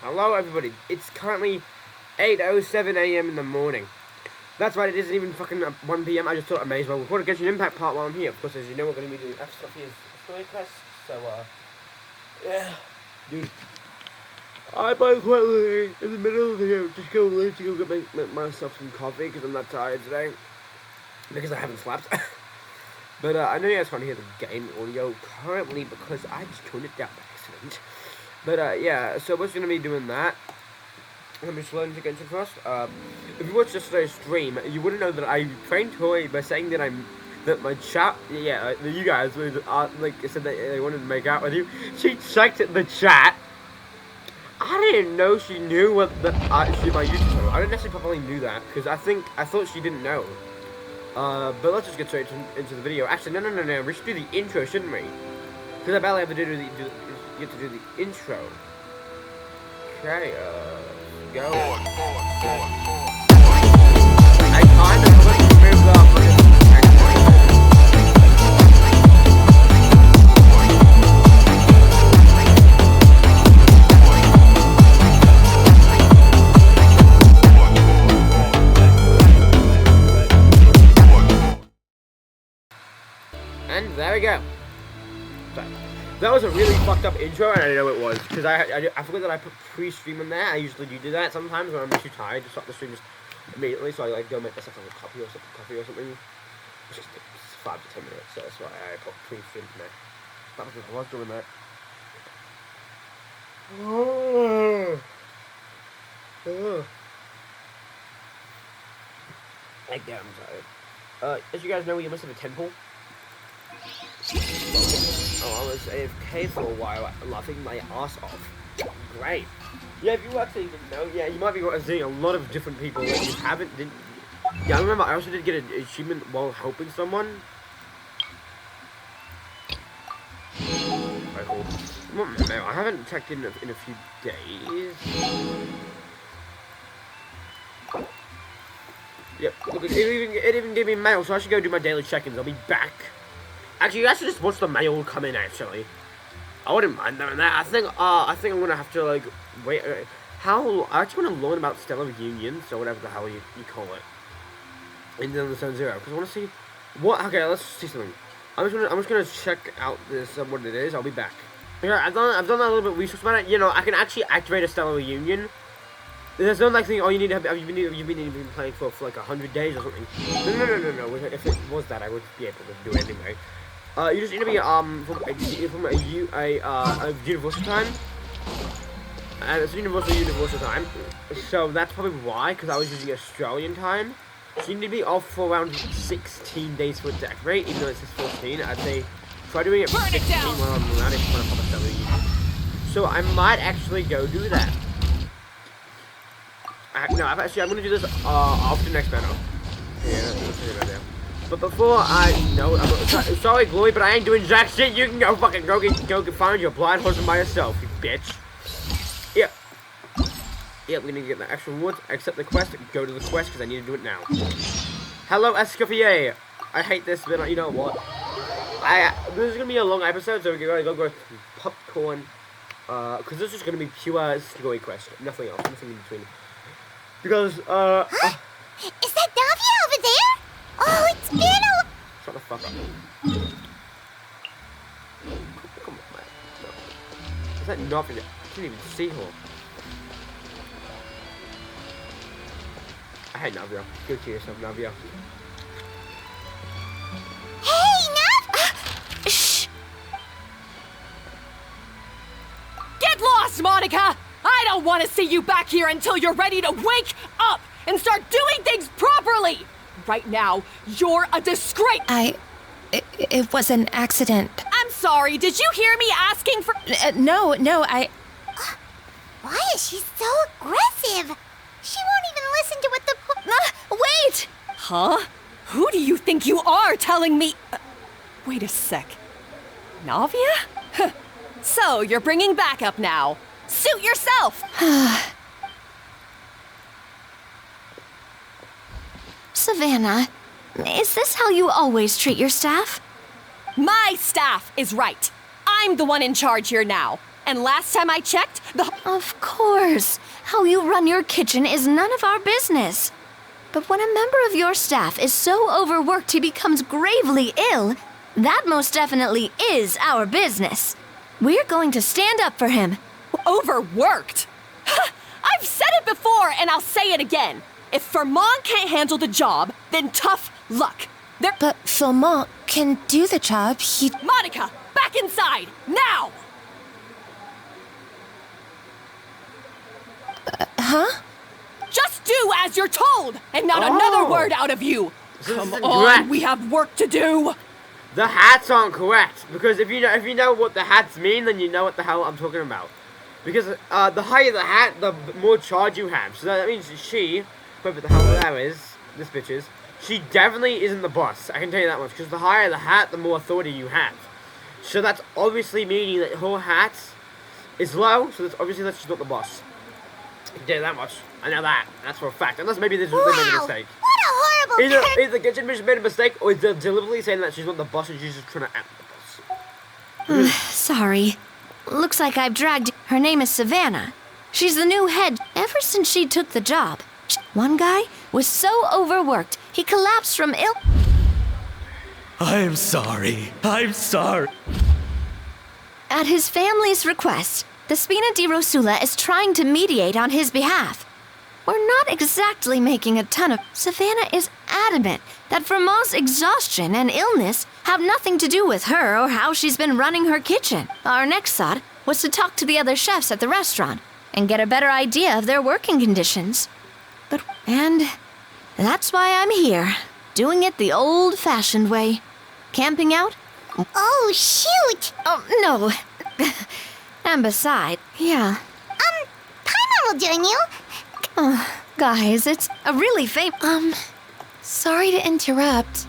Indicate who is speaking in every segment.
Speaker 1: Hello everybody, it's currently 8:07 a.m. in the morning. That's right, it isn't even fucking 1 p.m. I just thought I may as well record a Genshin Impact part while I'm here. Of course, as you know, we're going to be doing ESCOFFIER'S story quest, so, yeah. Dude, I quite literally in the middle of the video, just go leave to go get myself some coffee, because I'm not tired today. Because I haven't slept. But, I know you guys can't hear the game audio currently, because I just turned it down by accident. But, yeah, so we're just going to be doing that. Let me just learn to Genshin first. If you watched yesterday's stream, you wouldn't know that I trained Tori by saying that my chat, you guys, like, said that they wanted to make out with you. She checked the chat. I didn't know she knew what my YouTube channel. I didn't necessarily probably knew that, because I thought she didn't know. But let's just get straight into the video. Actually, no, we should do the intro, shouldn't we? Because I barely ever get to do the intro. Okay, go. I kind of want to move up. And there we go. So, that was a really fucked up intro, and I know it was, because I forgot that I put pre-stream in there. I usually do that sometimes when I'm too tired to stop the stream just immediately, so I like go make myself a coffee or something. It's just 5 to 10 minutes, so that's why I put pre-stream in there. That was I was doing that. Like that, I'm sorry. As you guys know, we must have a temple. Oh, I was AFK for a while, laughing my ass off. Great. Yeah, if you actually didn't know, yeah, you might be seeing a lot of different people that you didn't. Yeah, I remember I also did get an achievement while helping someone. Right, cool. No, I haven't checked in a few days. Yep, look, it even gave me mail, so I should go do my daily check-ins. I'll be back. Actually, I should just watch the mail come in, actually. I wouldn't mind doing that. I think I'm gonna have to, like, wait. I actually want to learn about Stellar Unions, or whatever the hell you call it. In the Zone Zero. Because I want to see what. Okay, let's see something. I'm just gonna check out this, what it is. I'll be back. Okay, I've done a little bit of research about it. You know, I can actually activate a Stellar Union. There's no, like, thing, oh, you need to have, you've been playing for like 100 days or something. No. If it was that, I would be able to do it anyway. You just need to be from a universal time, and it's universal time. So that's probably why, because I was using Australian time. So you need to be off for around 16 days for it to activate, even though it says 14. I'd say try doing it for 16 while I'm around if you want to pop a Stellar Union. So I might actually go do that. No, I'm gonna do this after next battle. Yeah, that's a good idea. But before I'm sorry, Glory, but I ain't doing jack shit. You can go fucking go find your blind husband by yourself, you bitch. Yep, we need to get the actual rewards. Accept the quest. Go to the quest because I need to do it now. Hello, ESCOFFIER'S. I hate this, but you know what? This is gonna be a long episode, so we're gonna go through popcorn. Because this is gonna be pure story quest, nothing else, nothing in between. Because
Speaker 2: Huh? Is that Navia over there? Oh, it's been a...
Speaker 1: Shut the fuck up. Come on, man. No. Is that nothing? I can't even see her. I hate Navia. Go to yourself, Navia.
Speaker 2: Hey, Nav! Shh!
Speaker 3: Get lost, Monica! I don't want to see you back here until you're ready to wake up and start doing things properly! Right now, you're a disgrace!
Speaker 4: It was an accident.
Speaker 3: I'm sorry, did you hear me asking for...
Speaker 4: No,
Speaker 2: Why is she so aggressive? She won't even listen to what the...
Speaker 3: Wait! Huh? Who do you think you are telling me... wait a sec. Navia? So, you're bringing backup now. Suit yourself!
Speaker 4: Savannah, is this how you always treat your staff?
Speaker 3: My staff is right. I'm the one in charge here now. And last time I checked,
Speaker 4: Of course. How you run your kitchen is none of our business. But when a member of your staff is so overworked he becomes gravely ill, that most definitely is our business. We're going to stand up for him.
Speaker 3: Overworked? I've said it before, and I'll say it again. If Fermont can't handle the job, then tough luck.
Speaker 4: But Fermont can do the job.
Speaker 3: Monica, back inside, now!
Speaker 4: Huh?
Speaker 3: Just do as you're told, and not another word out of you. Come on,
Speaker 1: correct.
Speaker 3: we have work to do.
Speaker 1: The hats aren't correct, because if you know what the hats mean, then you know what the hell I'm talking about. Because the higher the hat, the more charge you have. So that means she, whoever the hell that is, this bitch is, she definitely isn't the boss. I can tell you that much. Because the higher the hat, the more authority you have. So that's obviously meaning that her hat is low. So that's obviously that she's not the boss. I can tell you that much. I know that. That's for a fact. Unless maybe they made a mistake.
Speaker 2: What a horrible
Speaker 1: Either Genshin Mission made a mistake, or they're deliberately saying that she's not the boss and she's just trying to act the boss.
Speaker 4: Sorry. Looks like I've dragged. Her name is Savannah. She's the new head ever since she took the job. One guy was so overworked, he collapsed from ill.
Speaker 5: I'm sorry. I'm sorry.
Speaker 4: At his family's request, the Spina di Rosula is trying to mediate on his behalf. We're not exactly making a ton of. Savannah is adamant that Vermont's exhaustion and illness have nothing to do with her or how she's been running her kitchen. Our next thought was to talk to the other chefs at the restaurant and get a better idea of their working conditions. And that's why I'm here, doing it the old-fashioned way. Camping out?
Speaker 2: Oh, shoot!
Speaker 4: Oh, no. And besides, yeah.
Speaker 2: Paimon will join you.
Speaker 4: Oh, guys, it's a really
Speaker 6: Sorry to interrupt.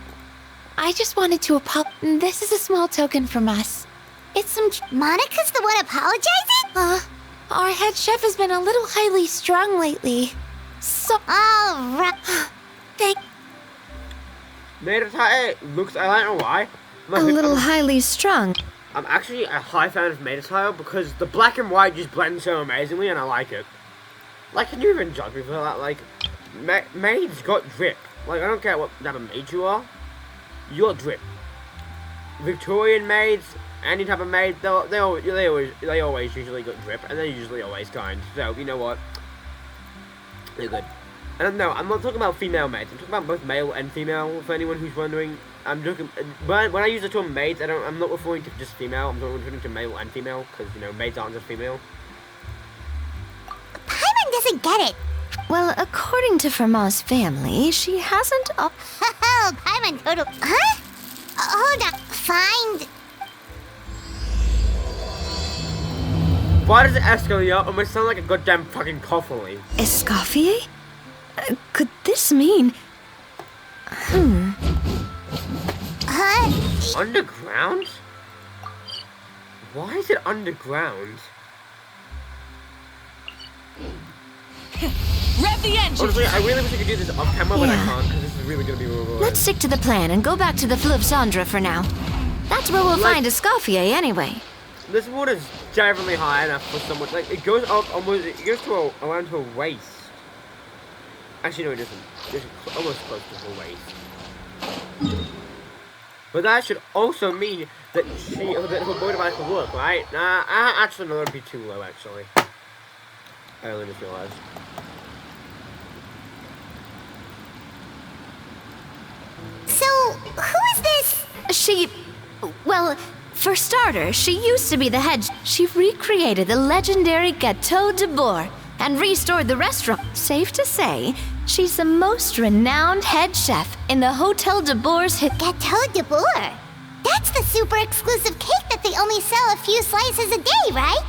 Speaker 6: I just wanted to this is a small token from us. It's some.
Speaker 2: Monica's the one apologizing?
Speaker 6: Our head chef has been a little highly strung lately. So.
Speaker 2: All right.
Speaker 6: Thank.
Speaker 1: Maidasai looks, I don't know why.
Speaker 4: a little highly strung.
Speaker 1: I'm actually a high fan of Maidasai because the black and white just blend so amazingly and I like it. Like, can you even judge me for that? Like, maids got drip. Like, I don't care what type of maid you are. You got drip. Victorian maids, any type of maid, they always usually got drip, and they're usually always kind. So, you know what? They're good. And no, I'm not talking about female maids. I'm talking about both male and female. For anyone who's wondering, I'm talking when I use the term maids, I'm not referring to just female. I'm referring to male and female because you know maids aren't just female.
Speaker 2: Paimon doesn't get it.
Speaker 4: Well, according to Fermat's family, she hasn't up.
Speaker 2: Oh, Paimon total. Huh? Hold on. Find.
Speaker 1: Why does it escalate up? Almost sound like a goddamn fucking coffee.
Speaker 4: Escoffier? Could this mean?
Speaker 1: Underground? Why is it underground?
Speaker 3: Rev the engine!
Speaker 1: Honestly, I really wish I could do this off camera, but I
Speaker 4: Yeah.
Speaker 1: can't because this is really gonna be really
Speaker 4: Let's stick to the plan and go back to the Fleuve Cendre for now. That's where we'll find Escoffier anyway.
Speaker 1: This water's definitely high enough for someone. Like, it goes up almost, it goes to around her waist. Actually, no, it doesn't. It's almost close to her waist. But that should also mean that that her motorbike will work, right? Nah, actually, no, that'd be too low, actually. I only just realized.
Speaker 2: So, who is this?
Speaker 4: Well, for starters, she used to be the head. She recreated the legendary Gâteau de Bourg and restored the restaurant. Safe to say, she's the most renowned head chef in the Hotel de Bourg's
Speaker 2: Gâteau de Bourg. That's the super exclusive cake that they only sell a few slices a day, right?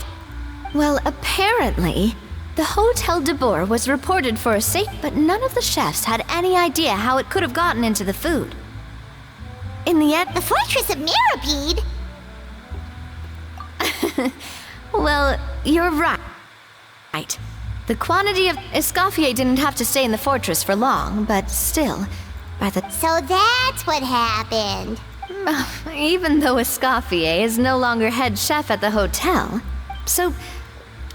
Speaker 4: Well, apparently, the Hotel de Bourg was reported for a safe, but none of the chefs had any idea how it could have gotten into the food. In the end,
Speaker 2: The Fortress of Mirabede?
Speaker 4: well, you're right. Right. The quantity of Escoffier didn't have to stay in the fortress for long, but still, by the
Speaker 2: So that's what happened.
Speaker 4: even though Escoffier is no longer head chef at the hotel, So,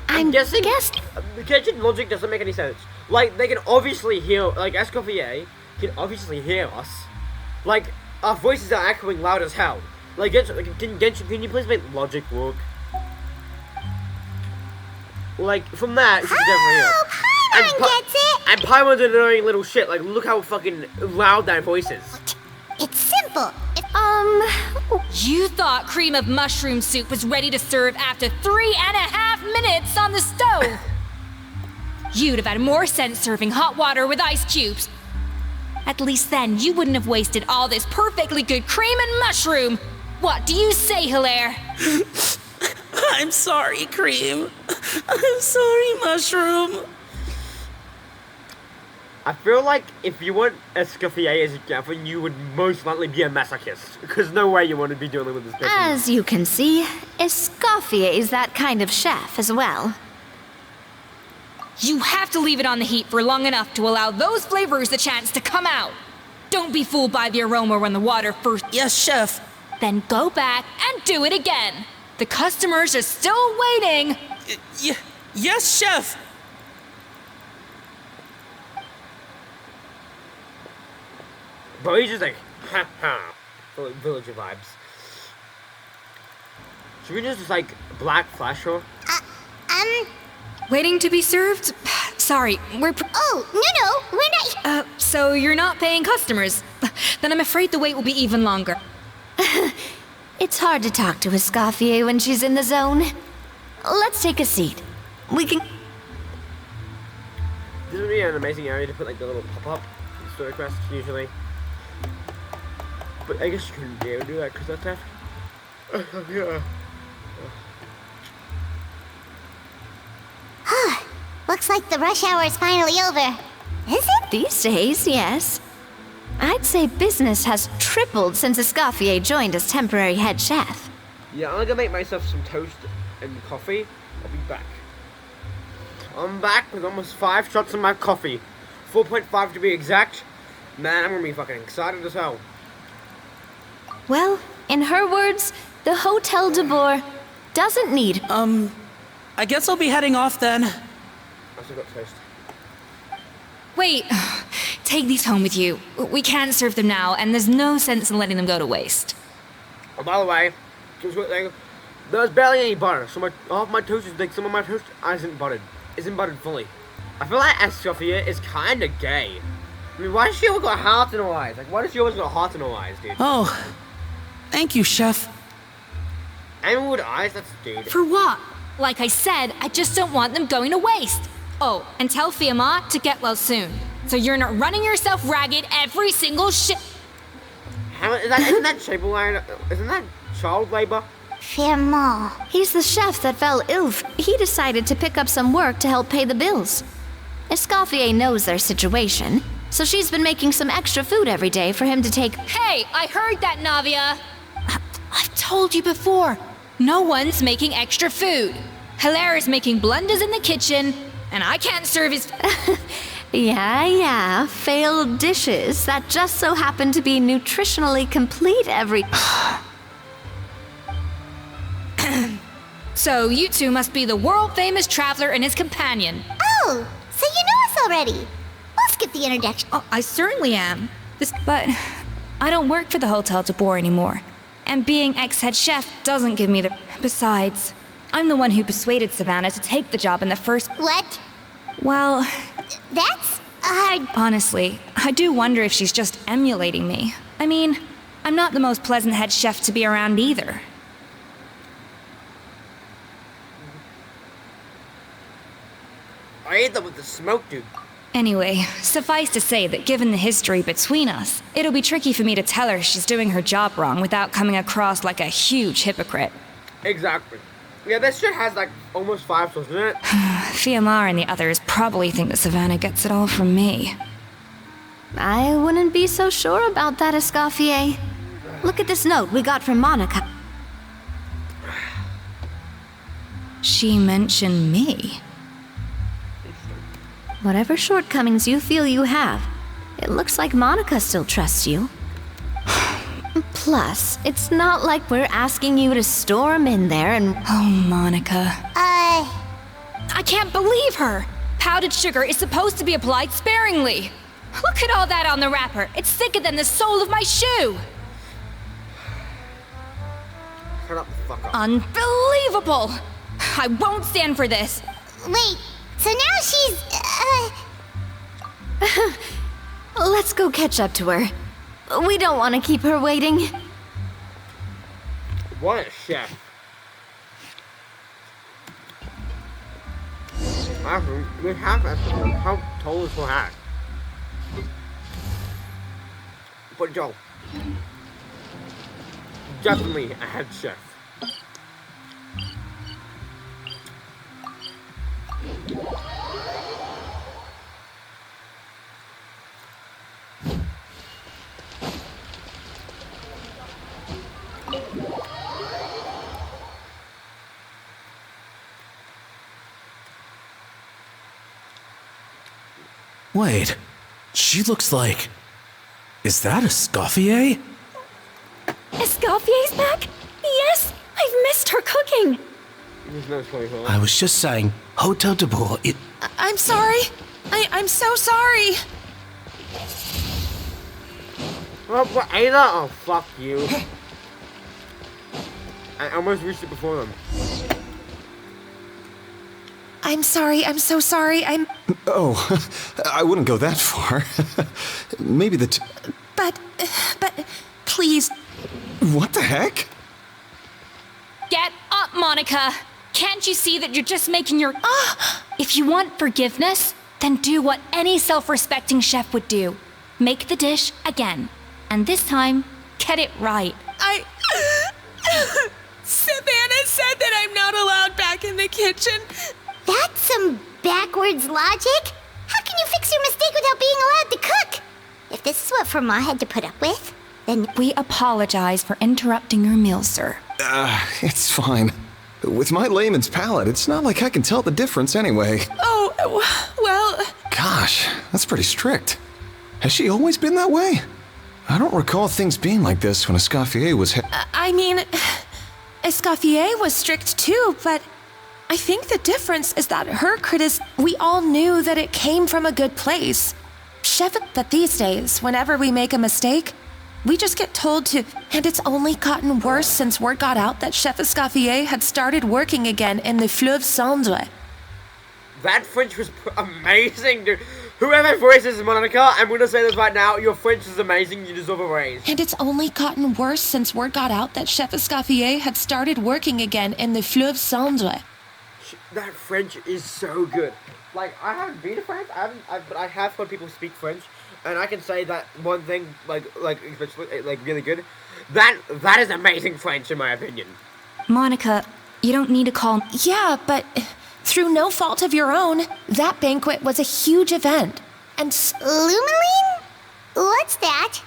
Speaker 1: I'm guessing
Speaker 4: guess
Speaker 1: the kitchen logic doesn't make any sense. Like, they can obviously hear, like, Escoffier can obviously hear us. Like, our voices are echoing loud as hell. Like, Genshin, can you please make logic work? Like, from that, she's definitely here.
Speaker 2: Paimon gets it!
Speaker 1: And Paimon's an annoying little shit. Like, look how fucking loud that voice is.
Speaker 2: It's simple.
Speaker 7: You thought cream of mushroom soup was ready to serve after 3.5 minutes on the stove. You'd have had more sense serving hot water with ice cubes. At least then you wouldn't have wasted all this perfectly good cream and mushroom. What do you say, Hilaire?
Speaker 5: I'm sorry, Cream. I'm sorry, Mushroom.
Speaker 1: I feel like if you want Escoffier as a girlfriend, you would most likely be a masochist. Because no way you want to be dealing with this person.
Speaker 4: as you can see, Escoffier is that kind of chef as well.
Speaker 7: You have to leave it on the heat for long enough to allow those flavors the chance to come out. Don't be fooled by the aroma when the water first...
Speaker 5: Yes, Chef.
Speaker 7: Then go back and do it again. The customers are still waiting.
Speaker 5: Yes, Chef.
Speaker 1: But he's just like, ha ha. Villager vibes. Should we just like black flash her?
Speaker 7: Waiting to be served? Sorry, we're...
Speaker 2: Oh, no, we're not...
Speaker 7: So you're not paying customers? Then I'm afraid the wait will be even longer.
Speaker 4: It's hard to talk to Escoffier when she's in the zone. Let's take a seat. We can...
Speaker 1: This would be an amazing area to put like the little pop-up story quest usually. But I guess you couldn't be able to do that because that's after. Yeah.
Speaker 2: Looks like the rush hour is finally over. Is it?
Speaker 4: These days, yes. I'd say business has tripled since Escoffier joined as temporary head chef.
Speaker 1: Yeah, I'm gonna make myself some toast and coffee. I'll be back. I'm back with almost 5 shots of my coffee. 4.5 to be exact. Man, I'm gonna be fucking excited as hell.
Speaker 4: Well, in her words, the Hotel de Boer doesn't need...
Speaker 5: I guess I'll be heading off then.
Speaker 1: I still got toast.
Speaker 7: Wait, take these home with you. We can't serve them now, and there's no sense in letting them go to waste.
Speaker 1: Oh, by the way, just a quick thing. There's barely any butter, so half my toast is like some of my toast isn't buttered fully. I feel like Escoffier is kinda gay. I mean, why does she always got hearts in her eyes? Like, why does she always got hearts in her eyes, dude?
Speaker 5: Oh, thank you, Chef.
Speaker 1: Anyone with eyes? That's dude.
Speaker 7: For what? Like I said, I just don't want them going to waste. Oh, and tell Fiamma to get well soon, so you're not running yourself ragged every single shit.
Speaker 1: Isn't that isn't that child labor?
Speaker 2: Fiamma.
Speaker 4: He's the chef that fell ill. He decided to pick up some work to help pay the bills. Escoffier knows their situation, so she's been making some extra food every day for him to take.
Speaker 7: Hey, I heard that, Navia. I've told you before. No one's making extra food. Hilaire is making blunders in the kitchen, and I can't serve his...
Speaker 4: Yeah, failed dishes that just so happen to be nutritionally complete every...
Speaker 7: So you two must be the world-famous traveler and his companion.
Speaker 2: Oh, so you know us already. We'll skip the introduction.
Speaker 7: Oh, I certainly am. But I don't work for the Hotel de Boer anymore. And being ex-head chef doesn't give me the... Besides, I'm the one who persuaded Savannah to take the job in the first...
Speaker 2: What?
Speaker 7: Well,
Speaker 2: That's hard.
Speaker 7: honestly, I do wonder if she's just emulating me. I mean, I'm not the most pleasant head chef to be around either.
Speaker 1: I ate them with the smoke, dude.
Speaker 7: Anyway, suffice to say that given the history between us, it'll be tricky for me to tell her she's doing her job wrong without coming across like a huge hypocrite.
Speaker 1: Exactly. Yeah, this shit has like almost 5 stars, doesn't it?
Speaker 7: Fiamma and the others probably think that Savannah gets it all from me.
Speaker 4: I wouldn't be so sure about that, Escoffier. Look at this note we got from Monica.
Speaker 7: She mentioned me.
Speaker 4: Whatever shortcomings you feel you have, it looks like Monica still trusts you. Plus, it's not like we're asking you to storm in there and...
Speaker 7: Oh, Monica. I can't believe her! Powdered sugar is supposed to be applied sparingly. Look at all that on the wrapper. It's thicker than the sole of my shoe.
Speaker 1: Shut up, fuck up.
Speaker 7: Unbelievable! I won't stand for this.
Speaker 2: Wait, so now she's,
Speaker 4: Let's go catch up to her. We don't want to keep her waiting.
Speaker 1: What a chef. We have how tall is her hat? But Joe, definitely a head chef.
Speaker 8: Wait, she looks like... Is that Escoffier?
Speaker 4: Escoffier's back? Yes! I've missed her cooking!
Speaker 1: There's no point for
Speaker 8: I was just saying, Hotel de Bourg, it...
Speaker 6: I'm sorry. I'm so sorry.
Speaker 1: What, Ada? Oh, fuck you. I almost reached it before them.
Speaker 6: I'm sorry. I'm so sorry.
Speaker 9: Oh, I wouldn't go that far. Maybe
Speaker 6: But, please.
Speaker 9: What the heck?
Speaker 7: Get up, Monica! Can't you see that you're just making your... If you want forgiveness, then do what any self-respecting chef would do. Make the dish again. And this time, get it right.
Speaker 6: Savannah said that I'm not allowed back in the kitchen.
Speaker 2: that's some backwards logic. How can you fix your mistake without being allowed to cook? If this is what Fermat had to put up with, then...
Speaker 7: We apologize for interrupting your meal, sir.
Speaker 9: It's fine. With my layman's palate, it's not like I can tell the difference anyway.
Speaker 6: Oh, well...
Speaker 9: Gosh, that's pretty strict. Has she always been that way? I don't recall things being like this when Escoffier was
Speaker 6: I mean, Escoffier was strict too, but I think the difference is that we all knew that it came from a good place. Chef, but these days, whenever we make a mistake, we just get told to, and it's only gotten worse since word got out that Chef Escoffier had started working again in the Fleuve Cendre.
Speaker 1: That French was amazing, dude. Whoever voices Monica, I'm gonna say this right now, your French is amazing, you deserve a raise.
Speaker 6: And it's only gotten worse since word got out that Chef Escoffier had started working again in the Fleuve Cendre.
Speaker 1: That French is so good. Like, I haven't been to France, but I have heard people speak French, and I can say that one thing, especially, really good. That is amazing French, in my opinion.
Speaker 7: Monica, you don't need to call...
Speaker 6: Yeah, but through no fault of your own, that banquet was a huge event. And
Speaker 2: Lumaline? What's that?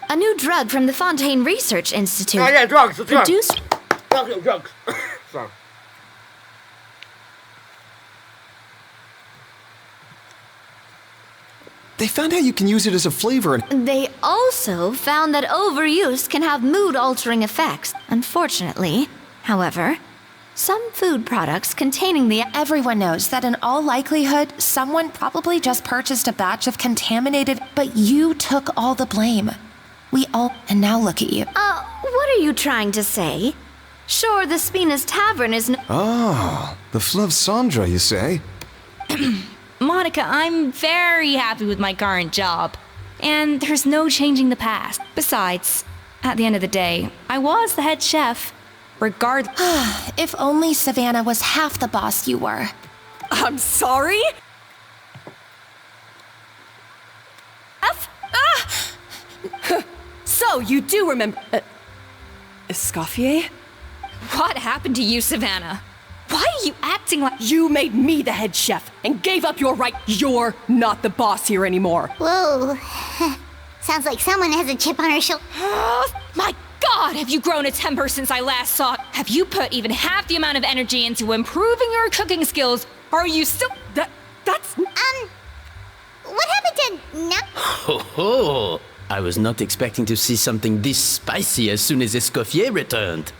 Speaker 4: A new drug from the Fontaine Research Institute.
Speaker 1: Oh yeah, drugs,
Speaker 4: Produced...
Speaker 1: Drugs. Sorry.
Speaker 9: They found out you can use it as a flavor and...
Speaker 4: They also found that overuse can have mood-altering effects. Unfortunately, however, some food products containing the...
Speaker 6: Everyone knows that in all likelihood, someone probably just purchased a batch of contaminated, but you took all the blame. And now look at you.
Speaker 4: What are you trying to say? Sure, the Spina's Tavern is
Speaker 9: Oh, the Fleuve Cendre, you say?
Speaker 7: Monica, I'm very happy with my current job. And there's no changing the past. Besides, at the end of the day, I was the head chef. Regardless...
Speaker 6: If only Savannah was half the boss you were.
Speaker 3: I'm sorry? So, you do remember... Escoffier?
Speaker 7: What happened to you, Savannah? Why are you acting like...
Speaker 3: You made me the head chef and gave up your right. You're not the boss here anymore.
Speaker 2: Whoa. Sounds like someone has a chip on her shoulder.
Speaker 7: My God, have you grown a temper since I last saw it? Have you put even half the amount of energy into improving your cooking skills? Or are you still...
Speaker 3: That's...
Speaker 2: What happened to... No?
Speaker 8: Ho ho! I was not expecting to see something this spicy as soon as Escoffier returned.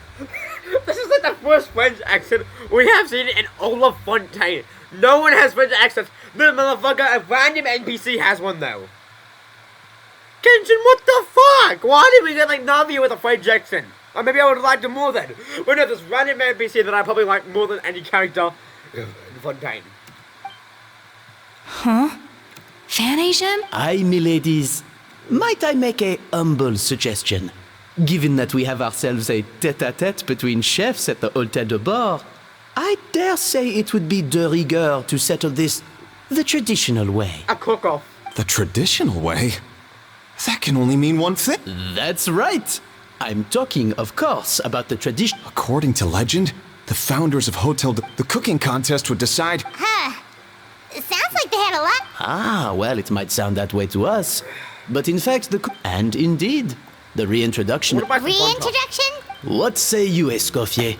Speaker 1: This is like the first French accent we have seen in all of Fontaine. No one has French accents. This motherfucker, a random NPC has one though. Genshin, what the fuck? Why did we get like Navi with a French accent? Or maybe I would have liked him more then. But no, this random NPC that I probably like more than any character in Fontaine.
Speaker 7: Huh? Fan Asian?
Speaker 8: Aye, miladies. Might I make a humble suggestion? Given that we have ourselves a tête-à-tête between chefs at the Hôtel de Bord, I dare say it would be de rigueur to settle this the traditional way.
Speaker 1: A cook-off.
Speaker 9: The traditional way? That can only mean one thing.
Speaker 8: That's right. I'm talking, of course, about the tradition.
Speaker 9: According to legend, the founders of the cooking contest would decide.
Speaker 2: Huh. It sounds like they had a lot.
Speaker 8: Ah, well, it might sound that way to us. But in fact, and indeed, the reintroduction.
Speaker 1: What about the
Speaker 2: Reintroduction?
Speaker 8: What say you, Escoffier?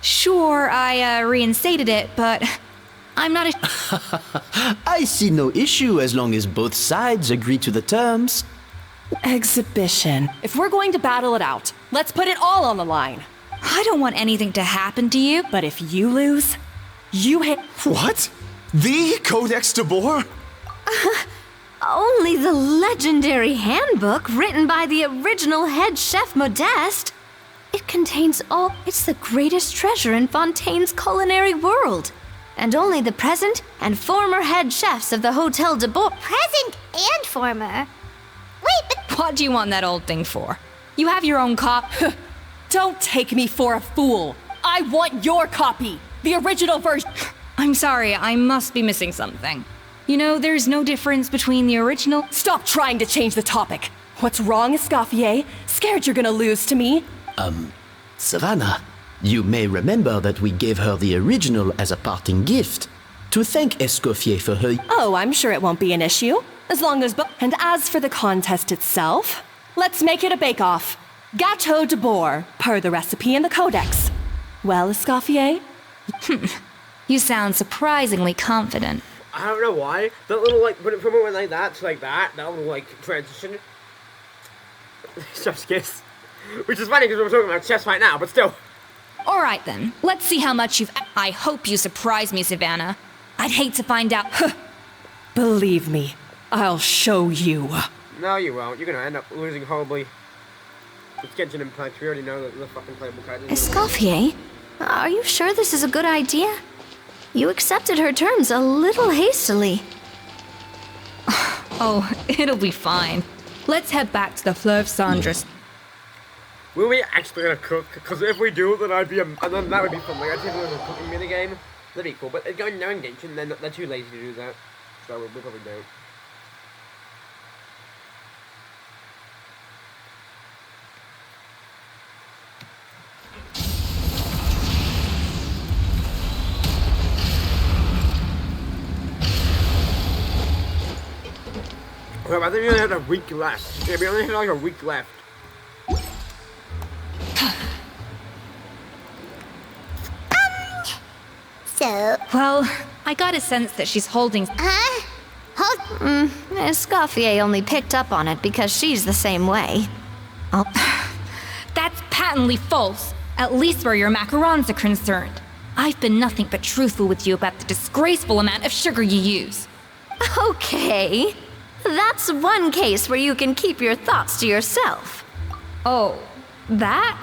Speaker 7: Sure, I reinstated it, but I'm not
Speaker 8: I see no issue as long as both sides agree to the terms.
Speaker 3: Exhibition. If we're going to battle it out, let's put it all on the line.
Speaker 7: I don't want anything to happen to you.
Speaker 3: But if you lose, you hit.
Speaker 9: What? The Codex de Boer?
Speaker 4: Only the legendary handbook written by the original head chef Modeste. It contains all. It's the greatest treasure in Fontaine's culinary world. And only the present and former head chefs of the Hôtel de Boer.
Speaker 2: Present and former. Wait, but
Speaker 7: What do you want that old thing for? You have your own
Speaker 3: Don't take me for a fool. I want your copy. The original version.
Speaker 7: I'm sorry, I must be missing something. You know, there's no difference between the original.
Speaker 3: Stop trying to change the topic. What's wrong, Escoffier? Scared you're gonna lose to me?
Speaker 8: Savannah, you may remember that we gave her the original as a parting gift. To thank Escoffier for her.
Speaker 3: Oh, I'm sure it won't be an issue. As long as And as for the contest itself, let's make it a bake-off. Gâteau de Boer, per the recipe in the Codex. Well, Escoffier?
Speaker 7: You sound surprisingly confident.
Speaker 1: I don't know why. That little, like, when it from went like that to like that little, like, transition. Chef's kiss. Which is funny because we're talking about chefs right now, but still.
Speaker 7: All right then, let's see how much you've. I hope you surprise me, Savannah. I'd hate to find out.
Speaker 3: Believe me, I'll show you.
Speaker 1: No, you won't. You're gonna end up losing horribly. It's Genshin Impact. We already know that the fucking playable character.
Speaker 4: Escoffier, are you sure this is a good idea? You accepted her terms a little hastily.
Speaker 7: Oh, it'll be fine. Let's head back to the Fleuve Cendres.
Speaker 1: Will we actually gonna cook? Because if we do, then I'd be and then that would be fun. Like I'd take a little cooking minigame. That'd be cool. But going now in Genshin, they're too lazy to do that. So we'll probably don't. Well, I think we only had a week left. Yeah, we only had like a week left.
Speaker 2: so,
Speaker 7: Well, I got a sense that she's holding.
Speaker 2: huh? Hold.
Speaker 4: Escoffier only picked up on it because she's the same way.
Speaker 7: That's patently false. At least where your macarons are concerned. I've been nothing but truthful with you about the disgraceful amount of sugar you use.
Speaker 4: Okay. That's one case where you can keep your thoughts to yourself.
Speaker 7: Oh, that?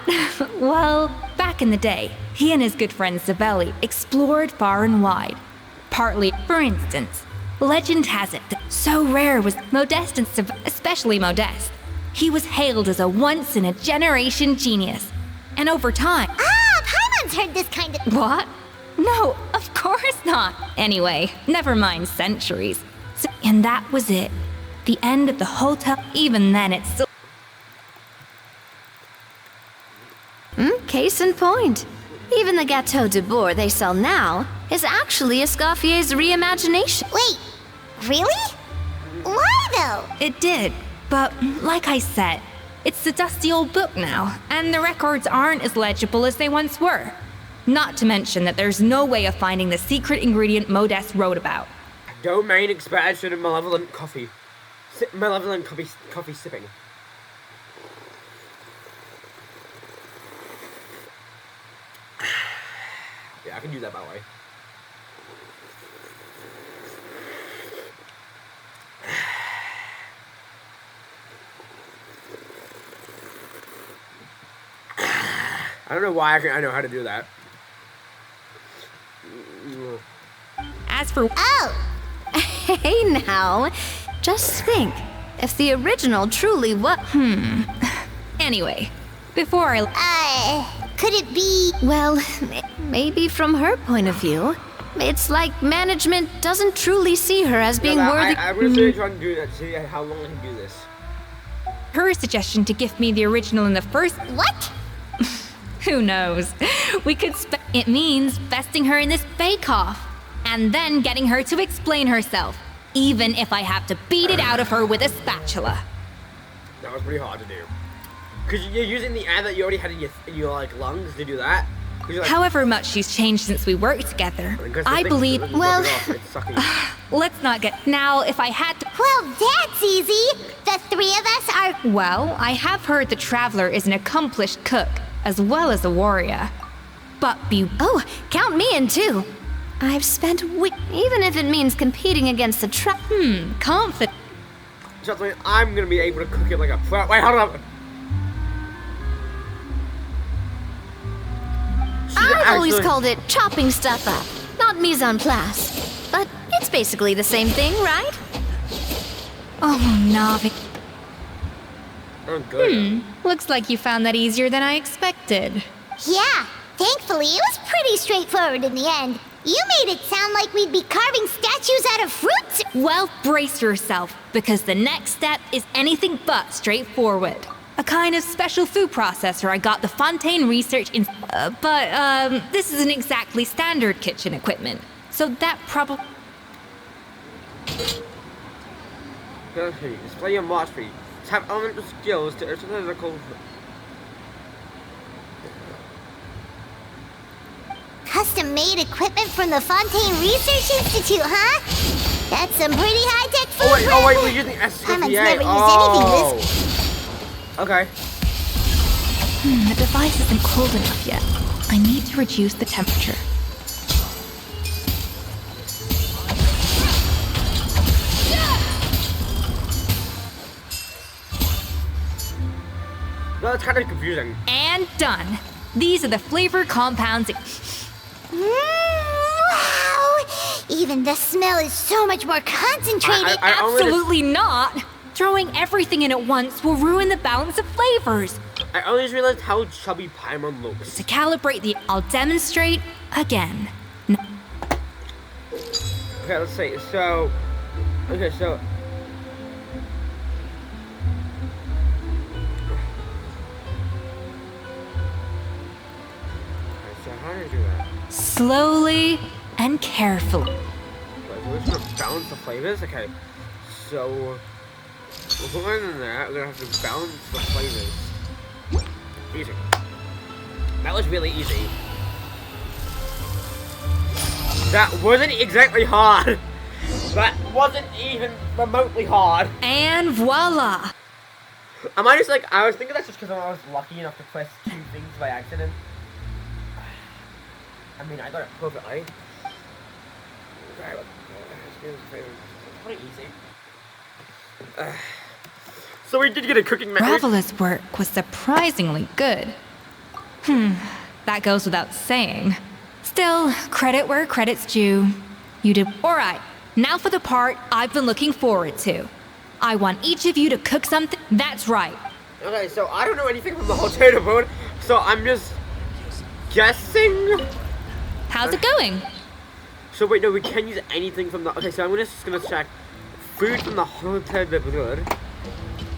Speaker 7: Well, back in the day, he and his good friend Zavelli explored far and wide. Partly, for instance, legend has it that so rare was Modeste and especially Modeste. He was hailed as a once-in-a-generation genius. And over time...
Speaker 2: Paimon's heard this kind of.
Speaker 7: What? No, of course not. Anyway, never mind centuries. And that was it. The end of the hotel. Even then, it's still...
Speaker 4: Case in point. Even the Gâteau de Boer they sell now is actually Escoffier's reimagination.
Speaker 2: Wait, really? Why though?
Speaker 7: It did. But like I said, it's the dusty old book now, and the records aren't as legible as they once were. Not to mention that there's no way of finding the secret ingredient Modeste wrote about.
Speaker 1: Domain expansion of malevolent coffee. malevolent coffee sipping. Yeah, I can do that by the way. I don't know why I know how to do that.
Speaker 7: As for
Speaker 2: Oh!
Speaker 4: Hey now, just think. If the original truly was.
Speaker 7: anyway, before I
Speaker 2: Could it be...
Speaker 4: Well, maybe from her point of view, it's like management doesn't truly see her as being worthy.
Speaker 1: I'm gonna really try to do that to see how long I can do this.
Speaker 7: her suggestion to give me the original in the first.
Speaker 2: What?
Speaker 7: Who knows? We could. It means besting her in this bake-off, and then getting her to explain herself, even if I have to beat it out of her with a spatula.
Speaker 1: That was pretty hard to do. Because you're using the air that you already had in your like lungs to do that. Like,
Speaker 7: However much she's changed since we worked together, I believe.
Speaker 2: Well,
Speaker 7: Let's not get. Now, if I had to.
Speaker 2: Well, that's easy. The three of us are...
Speaker 7: Well, I have heard the Traveler is an accomplished cook, as well as a warrior. But be.
Speaker 4: Oh, count me in too. I've spent even if it means competing against the
Speaker 7: Confident.
Speaker 1: Just like, I'm gonna be able to cook it like a pro. Wait, hold on.
Speaker 4: I've always called it chopping stuff up, not mise en place. But it's basically the same thing, right?
Speaker 7: Oh, Navi.
Speaker 1: Oh, good.
Speaker 7: Looks like you found that easier than I expected.
Speaker 2: Yeah, thankfully it was pretty straightforward in the end. You made it sound like we'd be carving statues out of fruits.
Speaker 7: Well, brace yourself, because the next step is anything but straightforward. A kind of special food processor I got the Fontaine research in. But this isn't exactly standard kitchen equipment. So that probably.
Speaker 1: Okay, display your mastery. Tap elemental skills to exercise the cold.
Speaker 2: Custom-made equipment from the Fontaine Research Institute, huh? That's some pretty high-tech food.
Speaker 1: Oh wait, we're using ESCOFFIER'S.
Speaker 2: Hammond's never used anything this...
Speaker 1: Okay.
Speaker 7: The device isn't cold enough yet. I need to reduce the temperature.
Speaker 1: No, it's kind of confusing.
Speaker 7: And done. These are the flavor compounds.
Speaker 2: Wow! Even the smell is so much more concentrated.
Speaker 7: Absolutely not. Throwing everything in at once will ruin the balance of flavors.
Speaker 1: I only just realized how chubby Paimon looks.
Speaker 7: To calibrate I'll demonstrate again.
Speaker 1: Okay, let's see. So, okay, so. So how do I do that?
Speaker 7: Slowly and carefully.
Speaker 1: Like, we're just gonna balance the flavors. Okay, so other than that, we're gonna have to balance the flavors. Easy. That was really easy. That wasn't exactly hard. That wasn't even remotely hard.
Speaker 7: And voila.
Speaker 1: I might just like, I was thinking that's just because I was lucky enough to press 2 things by accident. I mean, I got it perfectly. Pretty easy. So we did get a cooking method.
Speaker 7: Ravela's work was surprisingly good. That goes without saying. Still, credit where credit's due. You did alright. Now for the part I've been looking forward to. I want each of you to cook something. That's right.
Speaker 1: Okay, so I don't know anything from the whole potato board, so I'm just guessing.
Speaker 7: How's it going?
Speaker 1: So wait, no, we can use anything from the. Okay, so I'm just gonna check food from the hotel de blood.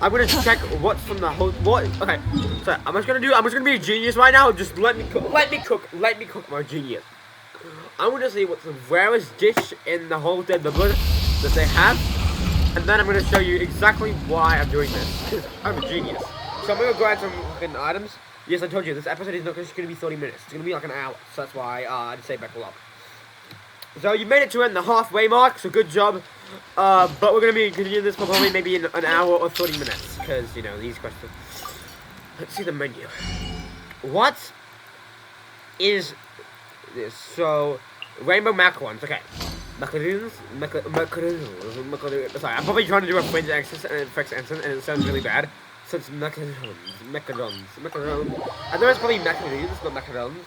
Speaker 1: I'm gonna check what's from the whole. What? Okay, so I'm just gonna be a genius right now. Just let me cook. Let me cook my genius. I'm gonna see what's the rarest dish in the whole de blood that they have, and then I'm gonna show you exactly why I'm doing this. Because I'm a genius. So I'm gonna grab some fucking items. Yes, I told you this episode is not just gonna be 30 minutes. It's gonna be like an hour. So that's why I decided to back all up. So you made it to the halfway mark. So good job. But we're gonna be continuing this for probably maybe an hour or 30 minutes, because, you know, these questions. Let's see the menu. What is this? So, rainbow macarons, okay. Macaroons? Macaroons. Sorry, I'm probably trying to do a French accent and it sounds really bad. So it's macarons. I know it's probably macaroons, not macarons.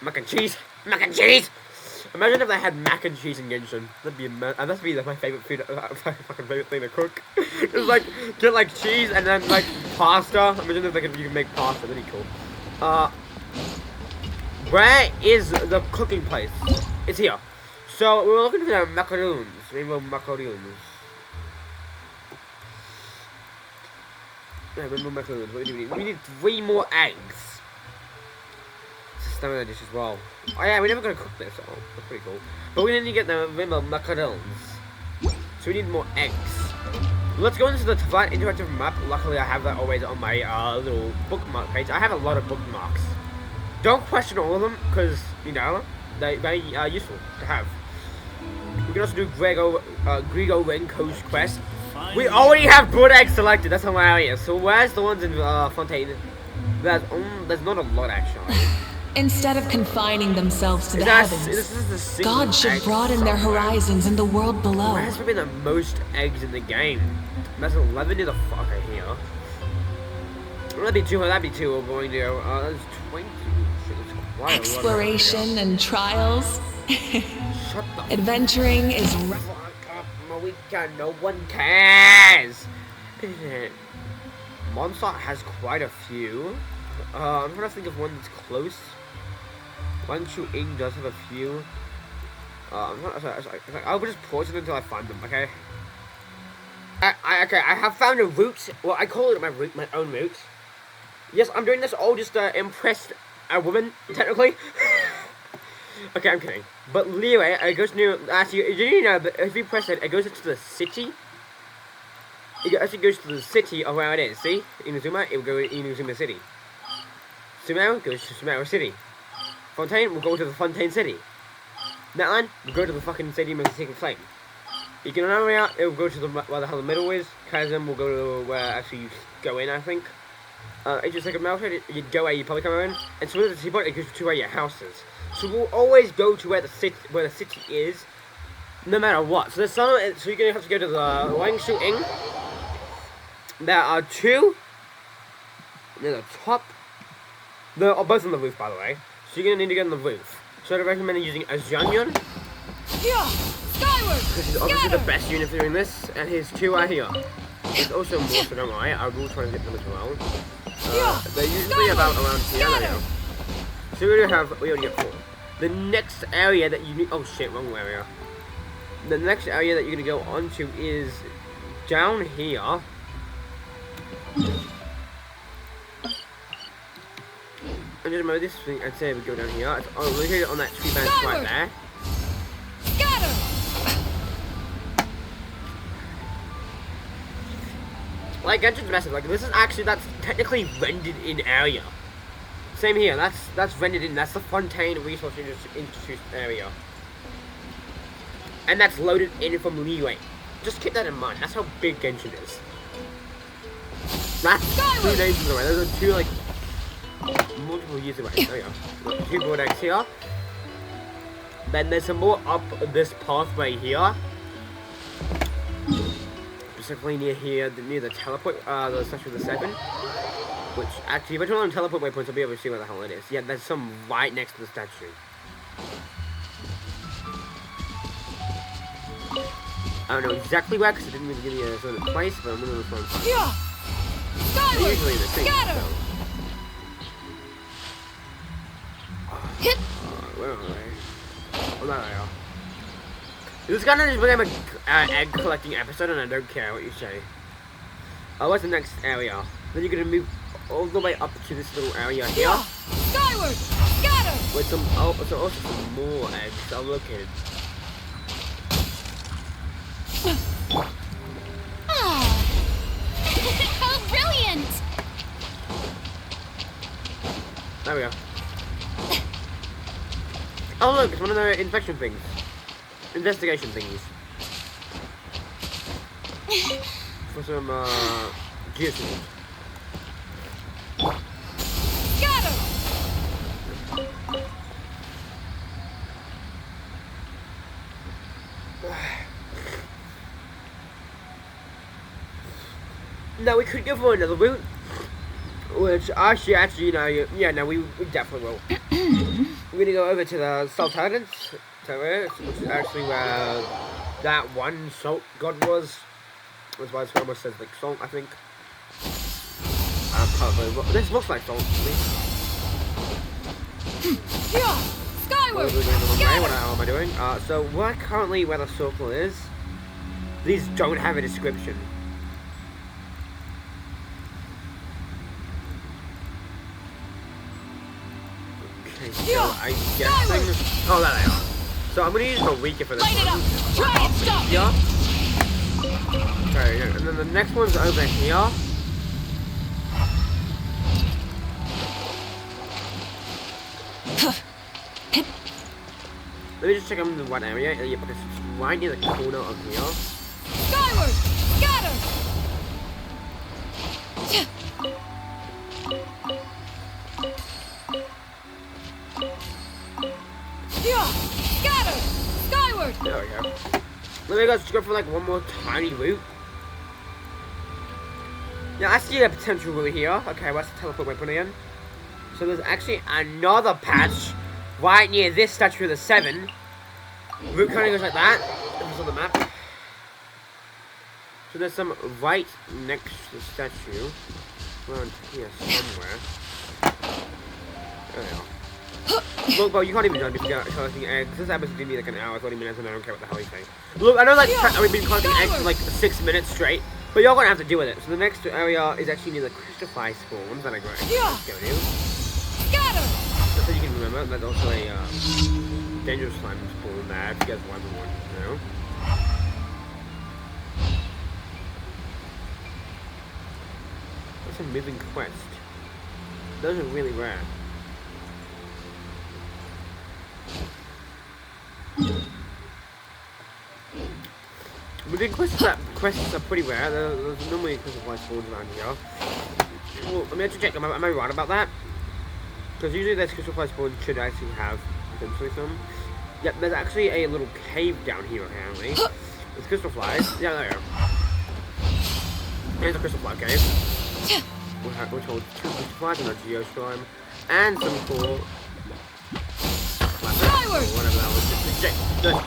Speaker 1: Mac and cheese. Mac and cheese! Imagine if they had mac and cheese in Genshin. That'd be my favorite food, fucking favorite thing to cook. It's like, get like cheese and then like pasta. Imagine if you can make pasta, that'd be cool. Where is the cooking place? It's here. So we're looking for the macaroons. Rainbow macaroons. Yeah, rainbow macaroons. What do we need? We need 3 more eggs. It's a stamina dish as well. Oh yeah, we're never gonna cook this. Oh, that's pretty cool. But we need to get the rainbow macaroons. So we need more eggs. Let's go into the Twilight interactive map. Luckily, I have that always on my little bookmark page. I have a lot of bookmarks. Don't question all of them, because, you know, they're very useful to have. We can also do Grego Renko's quest. We already have brood eggs selected, that's hilarious. So where's the ones in Fontaine? There's not a lot, actually.
Speaker 10: Instead of confining themselves to the heavens, God should broaden their horizons in the world below.
Speaker 1: Where has been the most eggs in the game? That's 11 in the fucker here. That'd be 2, we're going to, that's 20.
Speaker 10: Exploration and trials.
Speaker 1: Shut the
Speaker 10: Adventuring is
Speaker 1: fuck up, Moika, no one cares. Mondstadt has quite a few. I'm trying to think of one that's close. Wangshu Ing does have a few. I'll just pause it until I find them, okay? I have found a route. Well, I call it my own route. Yes, I'm doing this all just to impress a woman, technically. Okay, I'm kidding. But Leeway, it goes near. Actually, did you know that if you press it, it goes into the city? It actually goes to the city of where it is. See? Inazuma, it will go to Inazuma City. Sumeru goes to Sumeru City. Fontaine will go to the Fontaine City. Netland will go to the fucking Stadium of the Secret Flame. Economia, it will go to the where the hell the middle is. Chasm will go to where actually you go in, I think. It's just like a melted, you'd go where you probably come in, and so with the seaport, it goes to where your house is. So we'll always go to where the city is, no matter what. So there's some, so you're gonna have to go to the Wangshu Ing. There are 2 near the top. They're both on the roof, by the way. So you're gonna need to get on the roof. So I'd recommend using a Zhanyon.
Speaker 3: Yeah, skyward.
Speaker 1: Because he's obviously the best unit for doing this, and his 2 are here. There's also more, so don't worry. I will try to get them as well. They're usually about around here. There we go. So we already have 4. The next area that you need. Oh shit, wrong area. The next area that you're gonna go onto is down here. And just remember this thing. I'd say we go down here. It's located on that tree bench right there.
Speaker 3: Scatter.
Speaker 1: Like, Genshin's massive. Like, this is actually, that's technically rendered in area. Same here. That's rendered in. That's the Fontaine Resource Institute area. And that's loaded in from Leeway. Just keep that in mind. That's how big Genshin is. That's 2 nations away. Those are 2, like, multiple years away. There we go. Got 2 broad eggs here. Then there's some more up this pathway here. Specifically near here, near the teleport, the statue of the 7. Which, actually, if I turn on teleport waypoints, I'll be able to see where the hell it is. Yeah, there's some right next to the statue. I don't know exactly where, because it didn't really give me a certain place, but I'm gonna find something.
Speaker 3: Yeah, skyward.
Speaker 1: They're usually in the tree,
Speaker 3: Scatter.
Speaker 1: So. Where are they? Oh, there they are. This is kind of just became an egg collecting episode, and I don't care what you say. What's the next area? Then you're gonna move all the way up to this little area here.
Speaker 3: Yeah, skyward. Scatter.
Speaker 1: With some, also some more eggs are located.
Speaker 2: How brilliant!
Speaker 1: There we go. Oh look, it's one of the infection things. Investigation thingies. for some geosuit.
Speaker 3: Got him!
Speaker 1: Now we could go for another route, which actually, you know, yeah, no, we definitely will. We're gonna go over to the Salt Islands, which is actually where that one salt god was. That's why it almost says like salt, I think. Probably. This looks like salt to me.
Speaker 3: Yeah, skyward!
Speaker 1: What am I doing? So where the circle is, these don't have a description. Okay, so I'm guessing. Oh, there they are. So I'm gonna use the weaker for this
Speaker 3: Light it
Speaker 1: one.
Speaker 3: up! Try and stop me!
Speaker 1: Yeah. Okay, and then the next one's over here. Let me just check on the one area. Yeah, because it's right near the corner of here.
Speaker 3: Skyward! Scatter! Yeah! Scatter! Skyward!
Speaker 1: There we go. Let me just go for like one more tiny route. Yeah, I see a potential route here. Okay, what's the teleport weapon again? So there's actually another patch right near this statue of the 7. Route kind of goes like that. It's on the map. So there's some right next to the statue. Around here somewhere. There we are. Look, bro, you can't even jump if you're collecting eggs. This episode's gonna be like an hour, 20 minutes, and I don't care what the hell you say. Look, I know like we've been collecting eggs for like 6 minutes straight, but you're gonna have to deal with it. So the next area is actually near the crystal fly spawns that I got.
Speaker 3: Scatter!
Speaker 1: Just so you can remember, there's also a dangerous slime spawn there if you guys want one, you know. That's a moving quest. Those are really rare. Moving quests are pretty rare. There's normally crystal fly spawns around here. Well, let me actually check. Am I right about that? Because usually there's crystal fly spawns should actually have potentially some. Yep, there's actually a little cave down here apparently. There's crystal flies. Yeah, there you go. Here's a crystal fly cave. Which holds 2 crystal flies and a geo slime. And some cool whatever that was.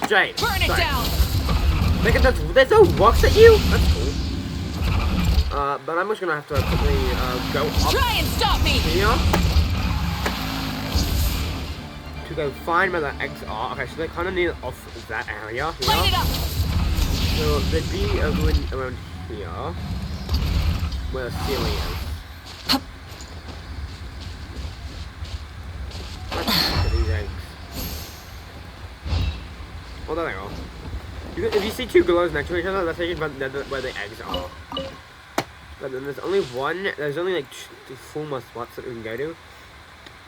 Speaker 1: Jade.
Speaker 3: Burn it down!
Speaker 1: Look at that, there's no rocks at you? That's cool. But I'm just gonna have to quickly go up.
Speaker 3: Try and stop me!
Speaker 1: Here. To go find where the eggs are. Okay, so they're kind of near off that area here.
Speaker 3: Light it up!
Speaker 1: So they'd be over around here. Where the ceiling is. Look at these eggs. Oh, there they are. If you see 2 glows next to each other, that's actually where the eggs are. But then there's only like 4 more spots that we can go to.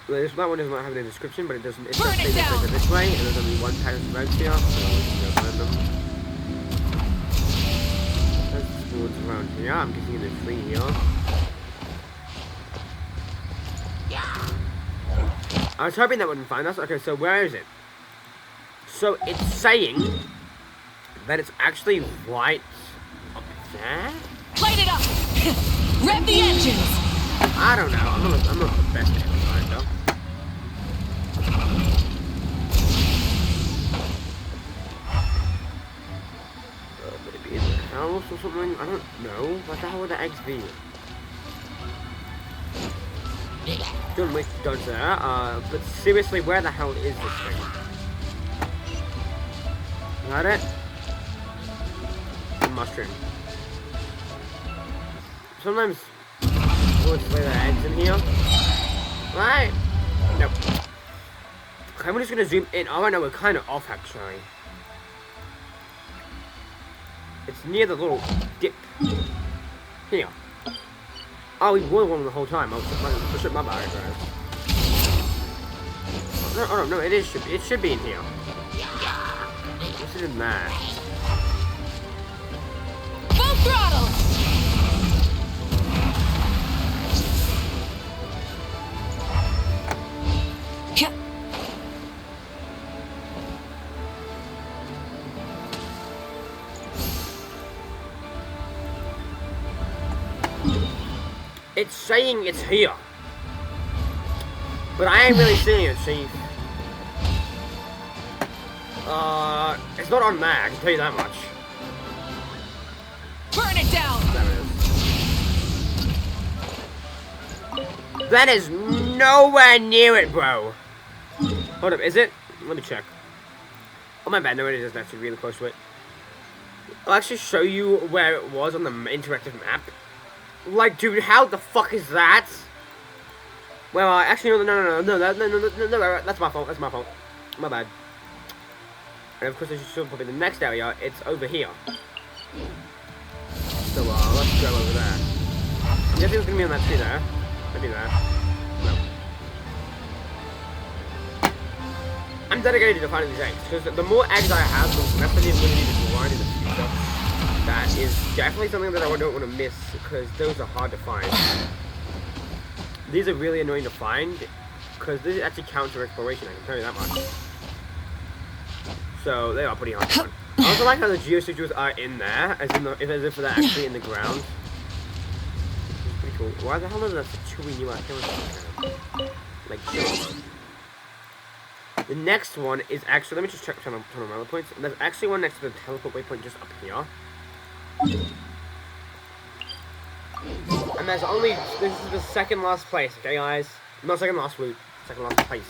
Speaker 1: That one does not have any description, but it doesn't. It does say that it's this way, and there's only 1 pattern of eggs here, so we can go find them. There's spawns around here. I'm guessing there's 3 here. I was hoping that wouldn't find us. Okay, so where is it? So it's saying that it's actually right up there?
Speaker 3: Light it up! Rev the engines!
Speaker 1: I don't know. I'm not the best at it, though. Would it be in the house or something? I don't know. What the hell would the eggs be? Don't make dodge there. But seriously, where the hell is this thing? Is that it? Mushroom. Sometimes we'll just lay the eggs in here. Right? Nope. Okay, I'm just gonna zoom in. Oh, I know, we're kind of off actually. It's near the little dip. Here. Oh, we were one the whole time. I'll shut my bag, guys. Oh, no, it should be in here. What's it in there?
Speaker 3: Focus!
Speaker 10: Throttle!
Speaker 1: It's saying it's here. But I ain't really seeing it, Chief. It's not on that, I can tell you that much.
Speaker 10: Burn it down!
Speaker 1: There it is. That is nowhere near it, bro. Hold up, is it? Let me check. Oh my bad, no it is actually really close to it. I'll actually show you where it was on the interactive map. Like, dude, how the fuck is that? Well, actually, no, that's my fault, My bad. And of course, I should probably the next area, it's over here. So, let's go over there. I'm guessing it's gonna be on that tree there. Maybe there. No. I'm dedicated to finding these eggs, because the more eggs I have, the less I need to need to grind in the future. That is definitely something that I don't want to miss, because those are hard to find. These are really annoying to find, because this actually counts for exploration, I can tell you that much. So, they are pretty hard to find. I also like how the geosigils are in there, as if they're actually in the ground. It's pretty cool. Why the hell is that chewy new like, the next one is actually, let me just check ton of mana points. There's actually one next to the teleport waypoint just up here. And there's only, this is the second last place, okay guys? Not second last route, second last place.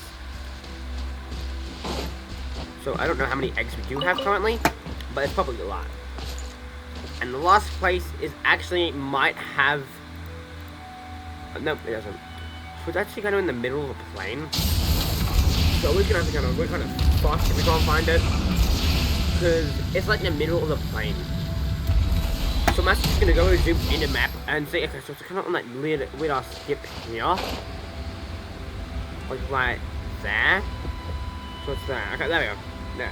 Speaker 1: So I don't know how many eggs we do have currently, but it's probably a lot. And the last place is actually, might have, nope it doesn't. So it's actually kind of in the middle of a plain. So we're gonna have to we're kind of fucked if we can't find it. Because it's like in the middle of the plain. So I'm actually just gonna go and zoom in the map and see, okay, so it's kind of on that weird ass skip here. Like right there. So it's there. Okay, there we go. There.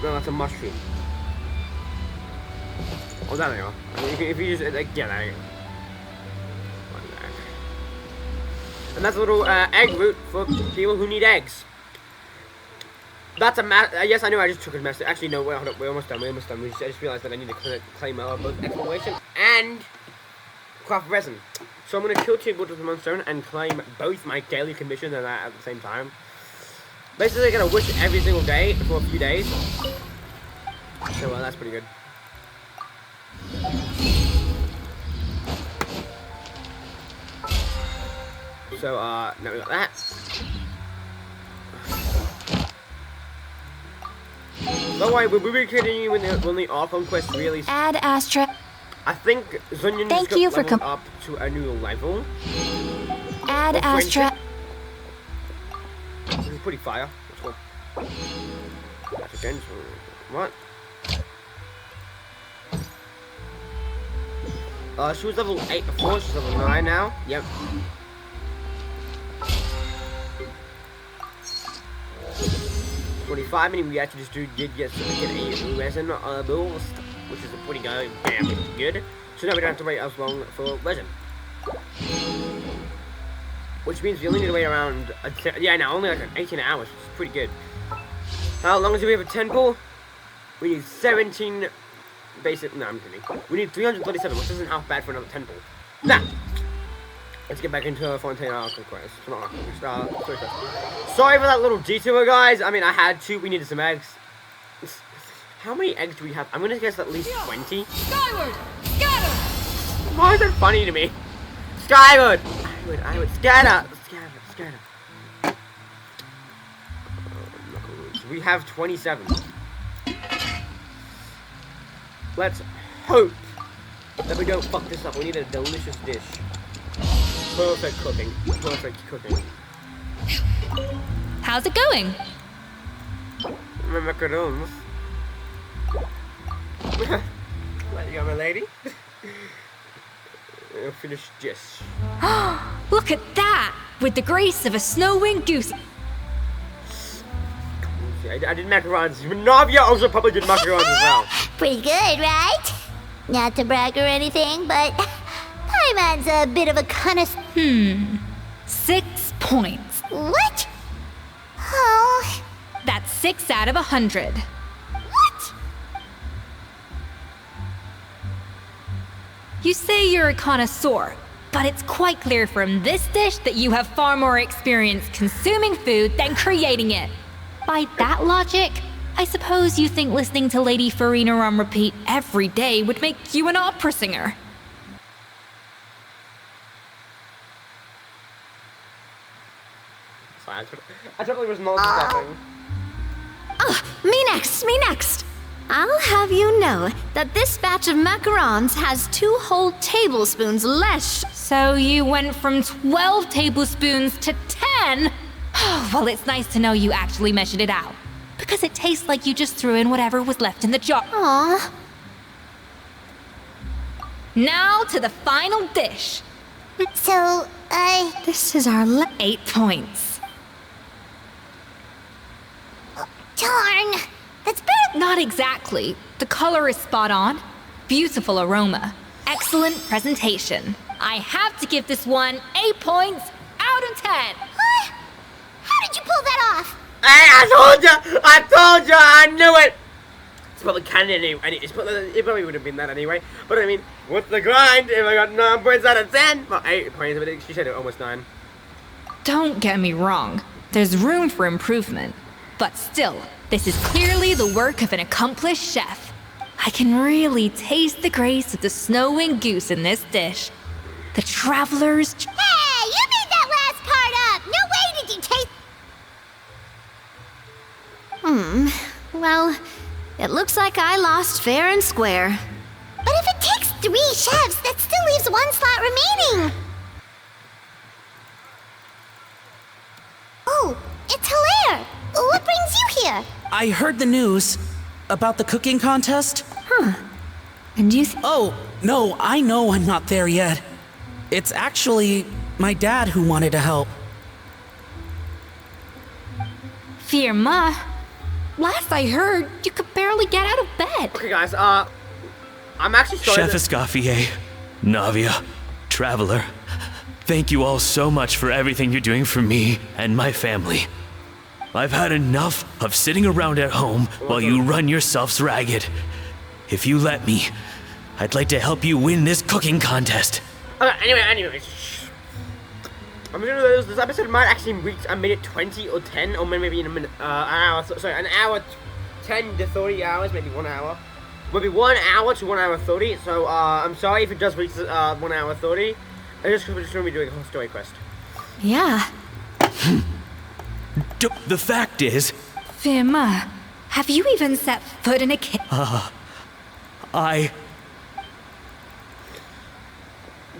Speaker 1: No, that's a mushroom. Oh, there we go. I mean, if you just, like, yeah, there you go. And that's a little egg route for people who need eggs. That's a yes, I know I just took a mess. Actually, no, wait, hold up. We're almost done. I just realized that I need to claim both exploration and craft resin. So I'm going to kill 2 birds with one stone and claim both my daily commissions and that at the same time. Basically, I'm going to wish every single day for a few days. So, that's pretty good. So, now we got that. Don't worry, we'll be continuing when the Archon quest really...
Speaker 4: Add Astra.
Speaker 1: I think Zunyan just got leveled up to a new level.
Speaker 4: Add Astra.
Speaker 1: This is pretty fire. Let's go. That's again. What? She was level 8 before, she's level 9 now. Yep. I mean, we actually just did get a resin boost, which is a pretty damn good. So now we don't have to wait as long for resin. Which means we only need to wait around, only like 18 hours, which is pretty good. How long do we have a 10 pull? We need 17 basic, no I'm kidding. We need 337, which isn't half bad for another 10 pull. Now, let's get back into Fontaine Archon quest. Sorry for that little detour, guys. I mean, I had to. We needed some eggs. How many eggs do we have? I'm gonna guess at least 20.
Speaker 10: Skyward! Scatter!
Speaker 1: Why is that funny to me? Skyward! I would scatter! Scatter. We have 27. Let's hope that we don't fuck this up. We need a delicious dish. Perfect cooking.
Speaker 7: How's it going?
Speaker 1: My macarons. There you go, my lady. I'll finish this.
Speaker 7: Look at that! With the grace of a snow-winged goose.
Speaker 1: I did macarons. Navia also probably did macarons as well.
Speaker 2: Pretty good, right? Not to brag or anything, but Paimon's a bit of a connoisseur.
Speaker 7: 6 points.
Speaker 2: What? Oh.
Speaker 7: That's 6 out of 100.
Speaker 2: What?
Speaker 7: You say you're a connoisseur, but it's quite clear from this dish that you have far more experience consuming food than creating it. By that logic, I suppose you think listening to Lady Farina on repeat every day would make you an opera singer.
Speaker 1: Sorry, I totally was not nothing.
Speaker 4: Me next. I'll have you know that this batch of macarons has 2 whole tablespoons less.
Speaker 7: So you went from 12 tablespoons to 10? Well, it's nice to know you actually measured it out. Because it tastes like you just threw in whatever was left in the jar.
Speaker 2: Aw.
Speaker 7: Now to the final dish.
Speaker 2: So,
Speaker 4: This is our
Speaker 7: 8 points.
Speaker 2: darn. That's better.
Speaker 7: Not exactly. The color is spot on. Beautiful aroma. Excellent presentation. I have to give this one 8 points out of 10.
Speaker 2: What? How did you pull that off?
Speaker 1: Hey, I told you, I knew it! It's probably canon anyway, it probably would have been that anyway. But I mean, what's the grind if I got 9 points out of 10? Well, 8 points, but she said it almost 9.
Speaker 7: Don't get me wrong. There's room for improvement. But still, this is clearly the work of an accomplished chef. I can really taste the grace of the snow-winged goose in this dish. The travelers...
Speaker 2: Hey, you made that last part up. No way did you taste...
Speaker 4: Well, it looks like I lost fair and square.
Speaker 2: But if it takes 3 chefs, that still leaves 1 slot remaining. Oh, it's Hilaire. What brings you here?
Speaker 5: I heard the news about the cooking contest.
Speaker 4: And you
Speaker 5: Oh, no, I know I'm not there yet. It's actually my dad who wanted to help.
Speaker 7: Firma, last I heard, you could barely get out of bed.
Speaker 1: Okay guys, I'm actually sorry
Speaker 11: Chef Escoffier, Navia, Traveler, thank you all so much for everything you're doing for me and my family. I've had enough of sitting around at home while you run yourselves ragged. If you let me, I'd like to help you win this cooking contest.
Speaker 1: Anyway. I'm gonna this episode might actually reach a minute 20 or 10, or maybe in a minute, an hour. Sorry, an hour 10 to 30 hours, maybe 1 hour. Maybe 1 hour to 1 hour 30. So I'm sorry if it does reach 1 hour 30. We're just gonna be doing a whole story quest.
Speaker 4: Yeah.
Speaker 11: The fact is,
Speaker 7: Firma, have you even set foot in a kitchen?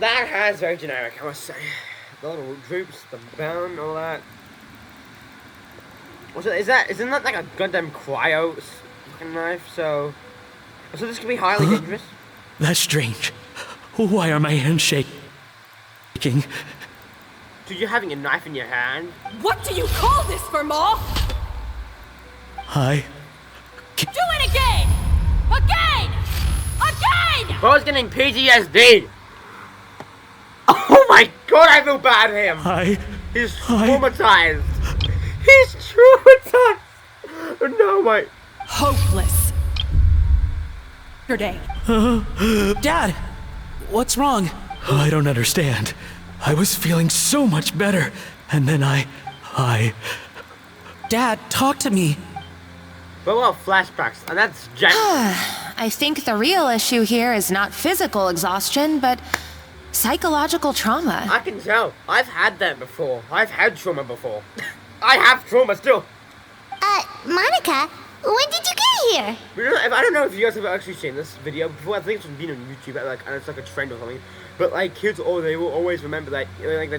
Speaker 1: That has very generic, I must say. The little droops, the bone, all that. Also, isn't that like a goddamn cryo fucking knife? So this could be highly dangerous.
Speaker 11: that's strange. Why are my hands shaking?
Speaker 1: Dude, you're having a knife in your hand?
Speaker 3: What do you call this, Firma?
Speaker 11: I...
Speaker 3: Do it again! Again!
Speaker 1: Bro's getting PTSD! Oh my god, I feel bad for him! He's traumatized! He's traumatized! No, mate.
Speaker 3: Hopeless. Your day.
Speaker 5: Dad, what's wrong?
Speaker 11: I don't understand. I was feeling so much better, and then I...
Speaker 5: Dad, talk to me.
Speaker 1: Well, flashbacks, and that's Jack.
Speaker 6: I think the real issue here is not physical exhaustion, but psychological trauma.
Speaker 1: I can tell. I've had that before. I've had trauma before. I have trauma still.
Speaker 2: Monica, when did you get here?
Speaker 1: I don't know if you guys have actually seen this video before. I think it's been on YouTube, and it's like a trend or something. But like kids, they will always remember that like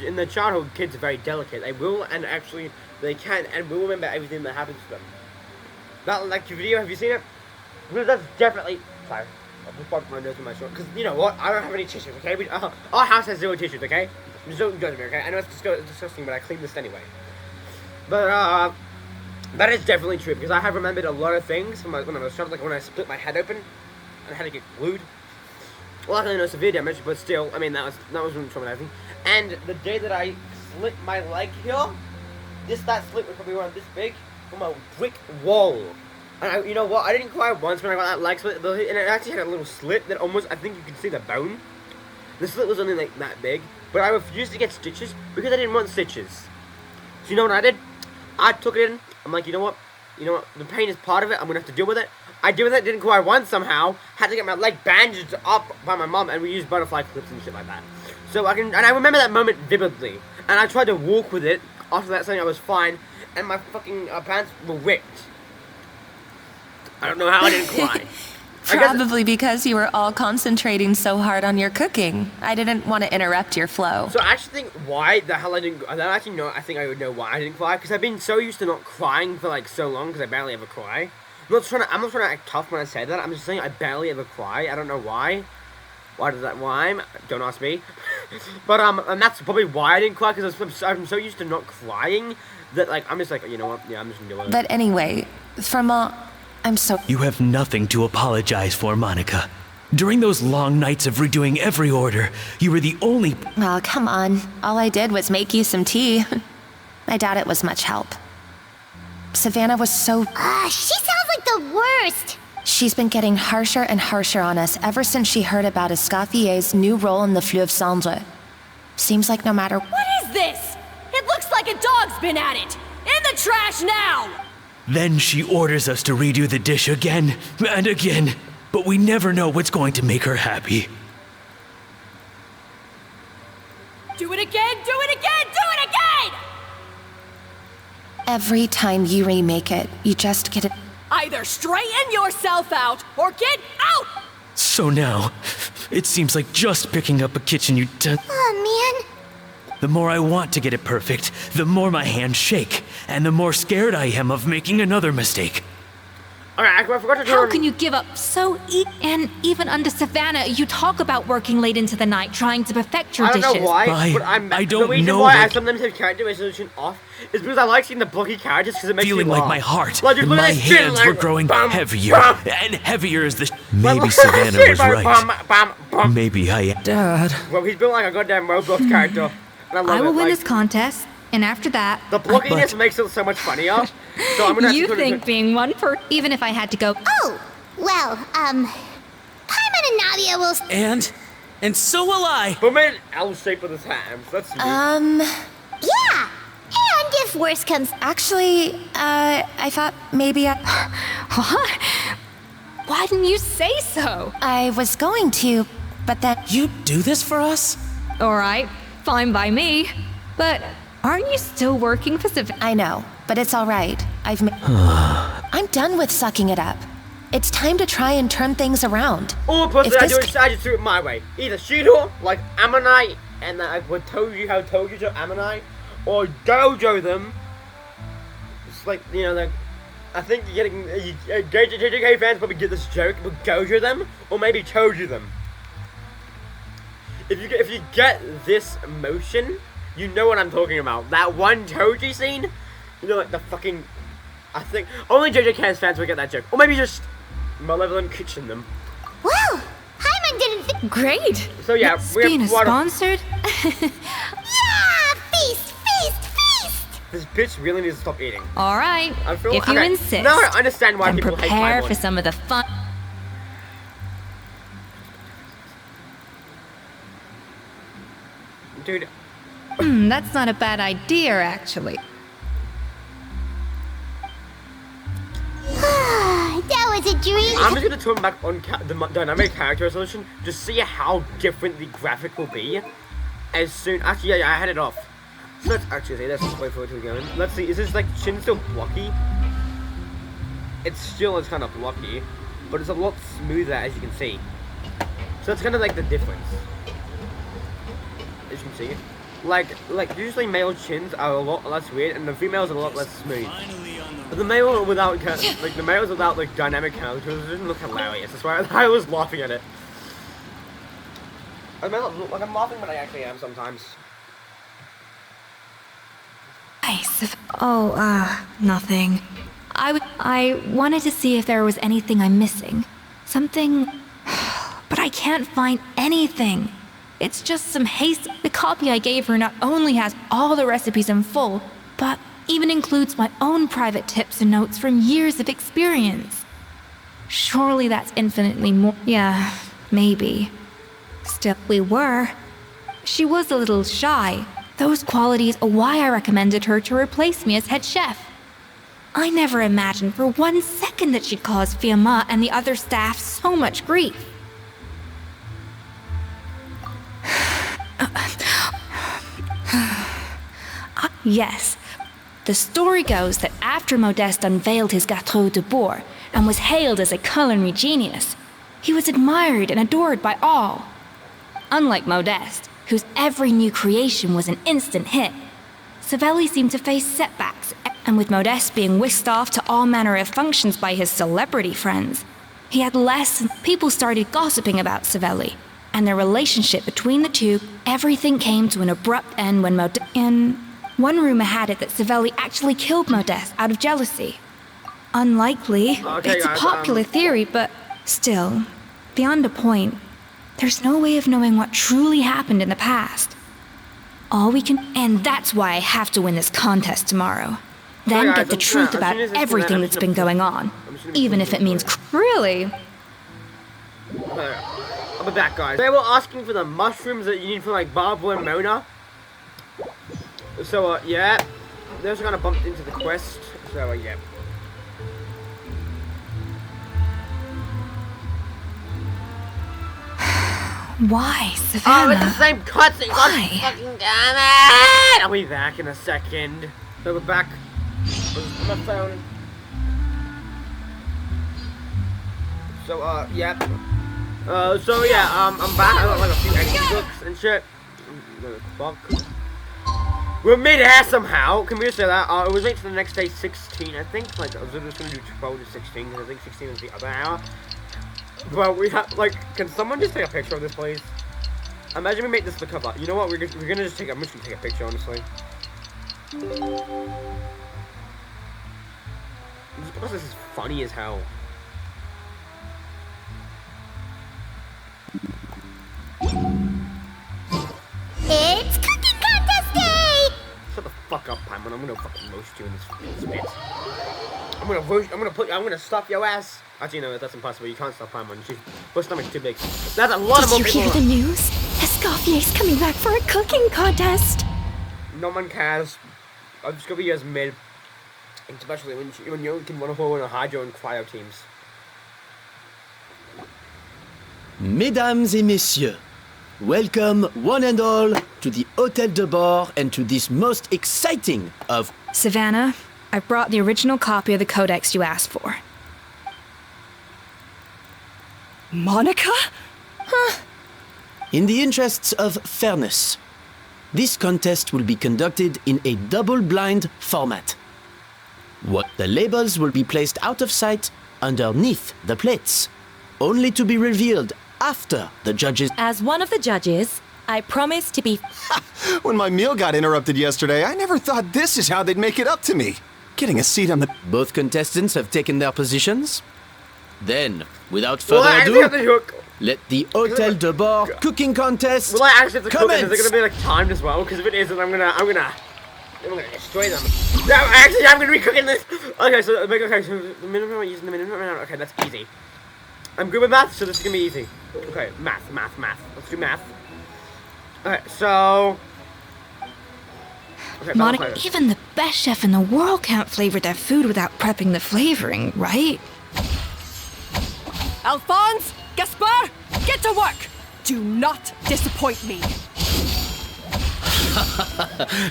Speaker 1: in their childhood, kids are very delicate. They will and actually they can and will remember everything that happens to them. That like your video, have you seen it? Because that's definitely. Sorry, I'll just bump my nose with my shirt. Because you know what? I don't have any tissues. Okay, our house has 0 tissues. Okay, just don't judge me. Okay, I know it's disgusting, but I clean this anyway. But that is definitely true because I have remembered a lot of things from when I was child, like when I split my head open. and had to get glued. Luckily, no severe damage, but still, I mean, that was really traumatizing. And the day that I slit my leg here, that slit was probably around this big from a brick wall. And you know what? I didn't cry once when I got that leg split, and it actually had a little slit that almost, I think you can see the bone. The slit was only like that big, but I refused to get stitches because I didn't want stitches. So you know what I did? I took it in. I'm like, you know what? The pain is part of it. I'm gonna have to deal with it. I deal with it. Didn't cry once somehow. Had to get my leg bandaged up by my mom, and we used butterfly clips and shit like that. So I remember that moment vividly. And I tried to walk with it. After that, saying I was fine, and my fucking pants were ripped. I don't know how I didn't cry.
Speaker 6: Probably because you were all concentrating so hard on your cooking. I didn't want to interrupt your flow.
Speaker 1: So I actually think why the hell I didn't... I think I would know why I didn't cry. Because I've been so used to not crying for like so long because I barely ever cry. I'm not trying to act tough when I say that. I'm just saying I barely ever cry. I don't know why. Why does that rhyme? Don't ask me. But and that's probably why I didn't cry, because I'm so used to not crying that like I'm just like, you know what? Yeah, I'm just gonna do it.
Speaker 6: But anyway, I'm so...
Speaker 11: You have nothing to apologize for, Monica. During those long nights of redoing every order, you were the only...
Speaker 6: Oh, come on. All I did was make you some tea. I doubt it was much help. Savannah was so...
Speaker 2: She sounds like the worst.
Speaker 6: She's been getting harsher and harsher on us ever since she heard about Escoffier's new role in the Fleuve Cendre. Seems like no matter...
Speaker 3: What is this? It looks like a dog's been at it! In the trash now!
Speaker 11: Then she orders us to redo the dish again and again, but we never know what's going to make her happy.
Speaker 3: Do it again, do it again, do it again!
Speaker 6: Every time you remake it, you just get it...
Speaker 3: Either straighten yourself out, or get out!
Speaker 11: So now, it seems like just picking up a kitchen utensil...
Speaker 2: Oh, man.
Speaker 11: The more I want to get it perfect, the more my hands shake, and the more scared I am of making another mistake.
Speaker 1: Alright, I forgot to
Speaker 7: How can you give up so and even under Savannah, you talk about working late into the night trying to perfect your dishes.
Speaker 1: I don't know why, but
Speaker 11: I don't
Speaker 1: the reason
Speaker 11: know
Speaker 1: why
Speaker 11: what...
Speaker 1: I sometimes have character resolution off is because I like seeing the blocky characters because it makes
Speaker 11: feeling
Speaker 1: me
Speaker 11: like
Speaker 1: laugh.
Speaker 11: my heart,
Speaker 1: like,
Speaker 11: and my hands were growing heavier, and heavier as the... Maybe Savannah was right. Maybe I am.
Speaker 5: Dad.
Speaker 1: Well, he's built like a goddamn Roblox character. And
Speaker 7: I will win this contest, and after that...
Speaker 1: The blockiness makes it so much funnier. So I'm gonna
Speaker 7: you think being one for... Even if I had to go...
Speaker 2: Oh, well, Paimon and Nadia will...
Speaker 5: And so will I.
Speaker 1: Who made an L shape with his hands? That's unique.
Speaker 2: Yeah. And if worse comes...
Speaker 6: Actually, I thought maybe
Speaker 7: What? Why didn't you say so?
Speaker 6: I was going to, but then...
Speaker 5: You do this for us?
Speaker 7: Alright, fine by me. But aren't you still working for Savannah?
Speaker 6: I know, but it's alright. I'm done with sucking it up. It's time to try and turn things around.
Speaker 1: Or personally, I just do it my way. Either shoot her, like Ammonite, and I would tell you how told you to Ammonite, or dojo them. It's like, you know, like, I think you're getting, JJK fans probably get this joke, but gojo them, or maybe toju them. If you get this motion, you know what I'm talking about. That one Toji scene, you know, like the fucking, I think, only JJK's fans will get that joke. Or maybe just Malevolent Kitchen them.
Speaker 2: Well, Paimon didn't think...
Speaker 7: Great!
Speaker 1: So yeah,
Speaker 7: Being sponsored?
Speaker 2: Yeah! Feast! Feast! Feast!
Speaker 1: This bitch really needs to stop eating.
Speaker 7: Alright, if you insist.
Speaker 1: No, I understand why
Speaker 7: then
Speaker 1: people hate
Speaker 7: prepare
Speaker 1: Paimon.
Speaker 7: for some of the fun...
Speaker 1: Dude.
Speaker 7: That's not a bad idea, actually.
Speaker 2: That was a dream.
Speaker 1: I'm just gonna turn back on the dynamic character resolution to see how different the graphic will be as soon. Actually, yeah, I had it off. So let's actually see. Let's just wait for it to go in. Let's see. Is this like chin still blocky? It's still kind of blocky, but it's a lot smoother as you can see. So that's kind of like the difference. As you can see, like usually male chins are a lot less weird, and the females are a lot less smooth. But the male without the males without like dynamic characters didn't look hilarious. That's why I was laughing at it. I may not look like I'm laughing, but I actually am sometimes.
Speaker 7: Nice. Oh, nothing. I wanted to see if there was anything I'm missing. Something I can't find anything. It's just some haste. The copy I gave her not only has all the recipes in full, but even includes my own private tips and notes from years of experience. Surely that's infinitely more. Yeah, maybe. Still, she was a little shy. Those qualities are why I recommended her to replace me as head chef. I never imagined for 1 second that she'd cause Fiamma and the other staff so much grief. Yes. The story goes that after Modeste unveiled his Gâteau de Bourg and was hailed as a culinary genius, he was admired and adored by all. Unlike Modeste, whose every new creation was an instant hit, Savelli seemed to face setbacks, and with Modeste being whisked off to all manner of functions by his celebrity friends, he had less, and people started gossiping about Savelli, and their relationship between the two. Everything came to an abrupt end when one rumor had it that Savelli actually killed Modeste out of jealousy. Unlikely.
Speaker 1: Okay,
Speaker 7: it's a popular theory, but still, beyond a point, there's no way of knowing what truly happened in the past. And that's why I have to win this contest tomorrow. Then get the truth about everything that's been going on, even if it means really.
Speaker 1: I'll be back, guys. They were asking for the mushrooms that you need for like Barbara and Mona. So yeah, they also kind of bumped into the quest. So yeah.
Speaker 7: Why, Savannah?
Speaker 1: Oh, it's the same cutscene.
Speaker 7: Why?
Speaker 1: God fucking damn it! I'll be back in a second. So we're back. My phone. So yeah. So yeah, I'm back. I got like a few extra books and shit. Fuck. We're mid-air somehow. Can we just say that? It was late to the next day, 16, I think. Like, I was just gonna do 12 to 16, because I think 16 is the other hour. But we have, like, can someone just take a picture of this, please? Imagine we make this the cover. You know what? We're gonna just take. I'm just gonna take a picture, honestly. Just because this is funny as hell.
Speaker 2: It's cooking contest day!
Speaker 1: Shut the fuck up, Paimon. I'm gonna fucking roast you in this bit. I'm gonna stuff your ass. Actually, no, that's impossible. You can't stop Paimon. Her stomach's too big. That's a lot of more people.
Speaker 6: Did you hear the news? Escoffier's coming back for a cooking contest.
Speaker 1: No one cares. I'll just go be as mid. Especially when you can want to hydro and cryo teams.
Speaker 8: Mesdames et messieurs, welcome one and all to the Hôtel de Bord and to this most exciting of...
Speaker 7: Savannah, I brought the original copy of the codex you asked for.
Speaker 3: Monica?
Speaker 8: Huh? In the interests of fairness, this contest will be conducted in a double-blind format. The labels will be placed out of sight underneath the plates, only to be revealed after the judges...
Speaker 12: As one of the judges, I promise to be...
Speaker 9: When my meal got interrupted yesterday, I never thought this is how they'd make it up to me. Getting a seat on the...
Speaker 8: Both contestants have taken their positions. Then, without further ado, let the Hôtel de Bord cooking contest
Speaker 1: Will I actually have to cook it?
Speaker 8: commence.
Speaker 1: Is it gonna be like timed as well? Because if it isn't, I'm gonna destroy them. No, actually, I'm gonna be cooking this. Okay, so the minimum amount using the minimum amount. Okay, that's easy. I'm good with math, so this is gonna be easy. Okay, math. Let's do math. Okay, so. Okay,
Speaker 7: Monica, even the best chef in the world can't flavor their food without prepping the flavoring, right?
Speaker 3: Alphonse, Gaspard, get to work. Do not disappoint me.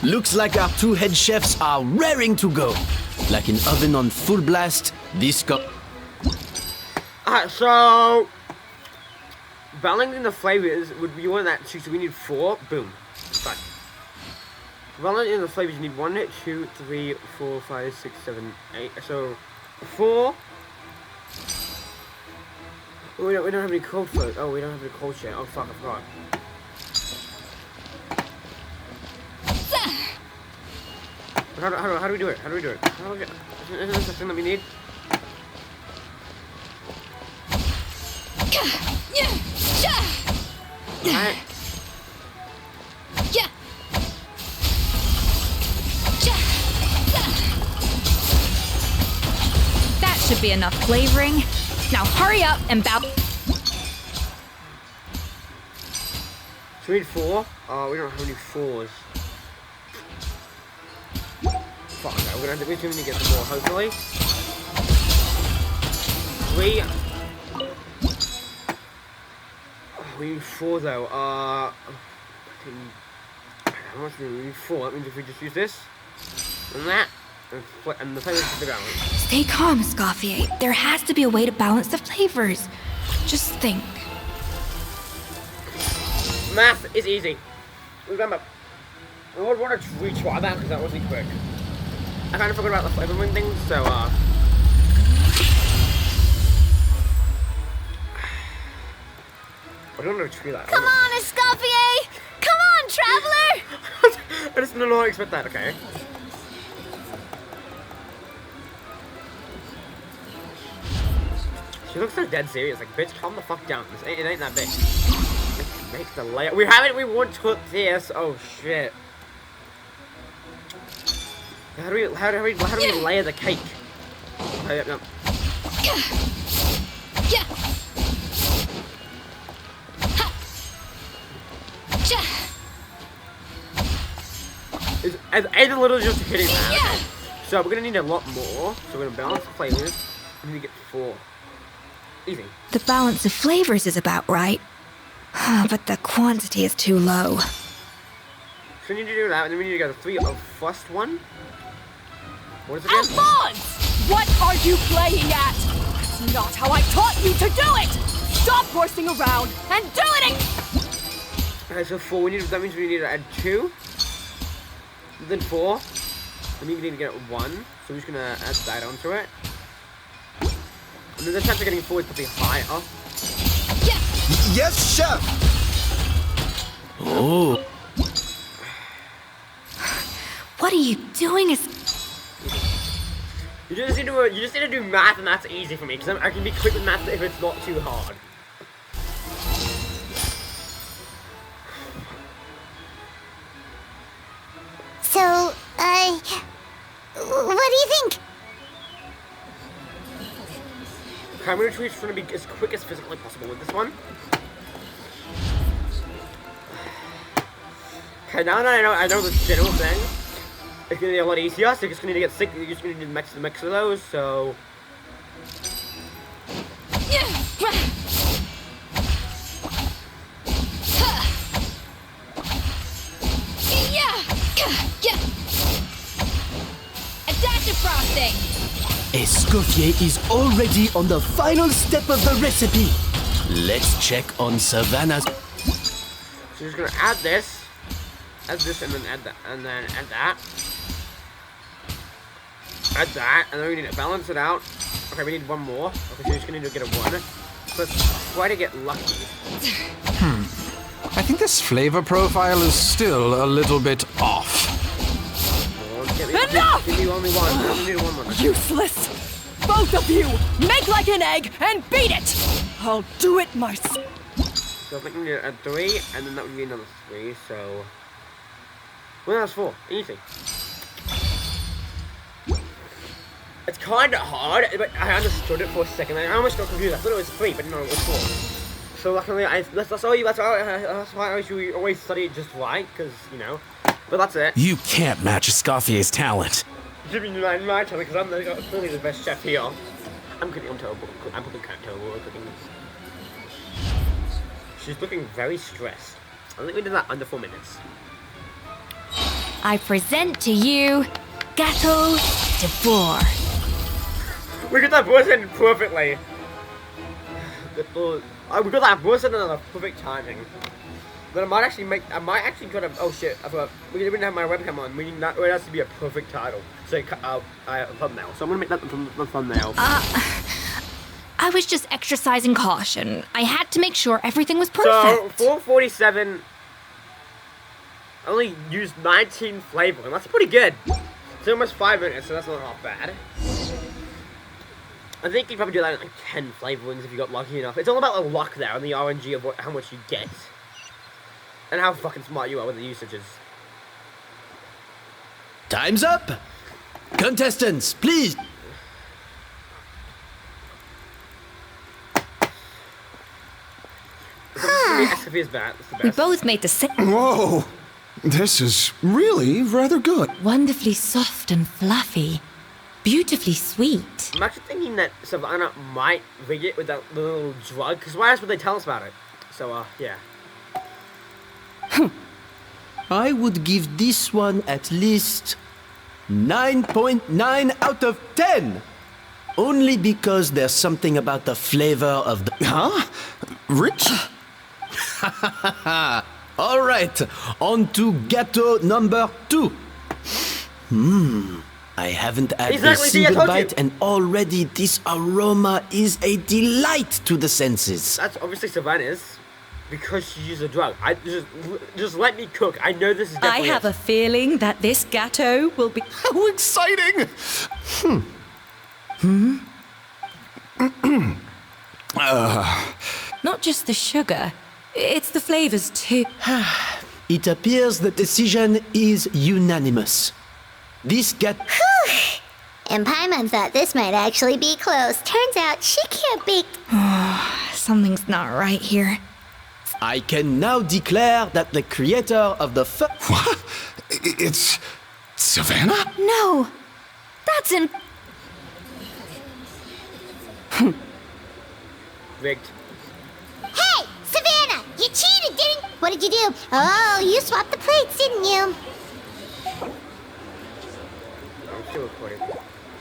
Speaker 8: Looks like our two head chefs are raring to go. Like an oven on full blast, this
Speaker 1: so balancing the flavors would be one that two, so we need 4. Boom. Fine. Balancing the flavors, you need 1, 2, 3, 4, 5, 6, 7, 8. So 4. We don't have any cold food. Oh, we don't have any cold shit. Oh fuck, I forgot. How do we do it? Isn't this the thing that we need? Alright.
Speaker 7: Yeah. That should be enough flavoring. Now hurry up and bow.
Speaker 1: So we need 4? Oh, we don't have any 4s. Fuck that, we're gonna have to get some more, hopefully. 3. Oh, we need 4 though. How much do we need? 4. That means if we just use this and that, and the flavors should be balanced.
Speaker 4: Stay calm, Escoffier. There has to be a way to balance the flavors. Just think.
Speaker 1: Math is easy. Remember, I would want to retry that because that wasn't quick. I kind of forgot about the flavoring thing, so I don't know to that.
Speaker 2: Come on, Escoffier! Come on, traveler!
Speaker 1: I just did not expect that, okay. She looks so dead serious, like, bitch, calm the fuck down. It ain't that big. Make the layer. We won't took this. Oh shit. How do we layer the cake? Oh, yeah, no. It's literally just hitting that. So we're gonna need a lot more. So we're gonna balance the flavors. We need to get 4. Easy.
Speaker 4: The balance of flavors is about right. But the quantity is too low.
Speaker 1: So we need to do that, and then we need to go to 3 of first one. What is it again?
Speaker 3: Alphonse! What are you playing at? That's not how I taught you to do it! Stop horsing around and do it!
Speaker 1: Okay, so 4. That means we need to add 2. Then 4. Then we need to get 1. So we're just gonna add that onto it. And then the chance of getting 4 is probably higher.
Speaker 9: Yes, chef!
Speaker 11: Oh.
Speaker 4: What are you doing?
Speaker 1: You just need to do math, and that's easy for me because I can be quick with math if it's not too hard.
Speaker 2: So, what do you think?
Speaker 1: Okay, I'm gonna try to be as quick as physically possible with this one. Okay, now that I know the general thing, it's gonna be a lot easier. So you're just gonna need to get sick. You're just gonna need to mix of those. So.
Speaker 7: A dash of frosting.
Speaker 8: Escoffier is already on the final step of the recipe. Let's check on Savannah's.
Speaker 1: So you're just gonna add this, and then add that, and then add that. Add that, and then we need to balance it out. Okay, we need 1 more. Okay, so you're just gonna need to get a 1. Let's try to get lucky.
Speaker 9: I think this flavor profile is still a little bit off.
Speaker 3: Enough!
Speaker 1: Give me only 1. I only need 1 more.
Speaker 3: Useless! Both of you! Make like an egg and beat it! I'll do it myself.
Speaker 1: So I think we need to add 3, and then that would be another 3, so. Well, that's 4. Easy. It's kind of hard, but I understood it for a second. I almost got confused. I thought it was 3, but no, it was 4. So luckily, that's why I should always study it just right, because, you know. But that's it.
Speaker 5: You can't match Escoffier's talent.
Speaker 1: Should be my channel, because I'm clearly the best chef here. I'm cooking, I'm terrible. I'm cooking kind of terrible at cooking. She's looking very stressed. I think we did that under 4 minutes.
Speaker 7: I present to you Gâteau de Bourg.
Speaker 1: We got that voice in perfectly. We got that voice in on the perfect timing. But I might actually try to. Oh shit! I forgot. We didn't have my webcam on. It has to be a perfect title. So thumbnail. So I'm gonna make that the thumbnail.
Speaker 7: I was just exercising caution. I had to make sure everything was perfect.
Speaker 1: So 447. Only used 19 flavor, and that's pretty good. It's almost 5 minutes, so that's not half bad. I think you probably do that in like 10 flavorings if you got lucky enough. It's all about the luck there and the RNG of how much you get. And how fucking smart you are with the usages.
Speaker 8: Time's up! Contestants, please!
Speaker 1: ESCOFFIER'S bat. It's the best.
Speaker 12: We both made the same.
Speaker 9: Whoa! This is really rather good.
Speaker 12: Wonderfully soft and fluffy. Beautifully sweet.
Speaker 1: I'm actually thinking that Savannah might rig it with that little drug, because why else would they tell us about it? So, yeah.
Speaker 8: I would give this one at least 9.9 out of 10. Only because there's something about the flavor of the...
Speaker 9: Huh? Rich?
Speaker 8: All right, on to gâteau number 2. I haven't had a single bite and already this aroma is a delight to the senses.
Speaker 1: That's obviously Savannah's, because she used a drug. Just let me cook. I know this is definitely
Speaker 12: I have a feeling that this gâteau will be...
Speaker 9: How exciting!
Speaker 12: Not just the sugar, it's the flavors too.
Speaker 8: It appears the decision is unanimous. This gâteau...
Speaker 2: And Paimon thought this might actually be close. Turns out she can't bake.
Speaker 7: Something's not right here.
Speaker 8: I can now declare that the creator of the
Speaker 9: What? It's... Savannah?
Speaker 4: No! That's
Speaker 1: rigged.
Speaker 2: Hey, Savannah! You cheated, didn't... What did you do? Oh, you swapped the plates, didn't you?
Speaker 1: I'm still recording.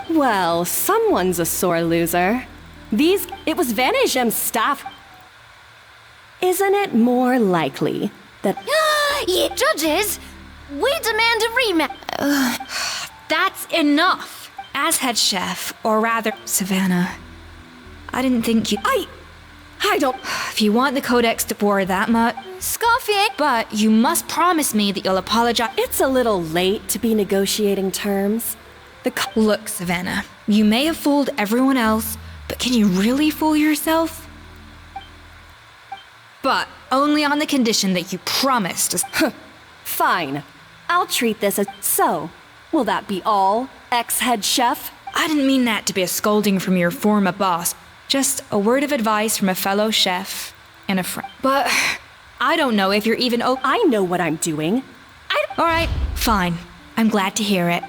Speaker 3: Well, someone's a sore loser. It was Vanishem's staff. Isn't it more likely that...
Speaker 4: You judges! We demand a rematch!
Speaker 7: That's enough! As head chef, or rather, Savannah, I didn't think you...
Speaker 3: I don't...
Speaker 7: If you want the Codex to bore that much...
Speaker 4: Escoffier!
Speaker 7: But you must promise me that you'll apologize...
Speaker 3: It's a little late to be negotiating terms.
Speaker 7: Look, Savannah, you may have fooled everyone else, but can you really fool yourself? But only on the condition that you promise to...
Speaker 3: Fine. I'll treat this as... So, will that be all, ex-head chef?
Speaker 7: I didn't mean that to be a scolding from your former boss. Just a word of advice from a fellow chef and a friend. But I don't know if you're even...
Speaker 3: I know what I'm doing.
Speaker 7: Alright, fine. I'm glad to hear it.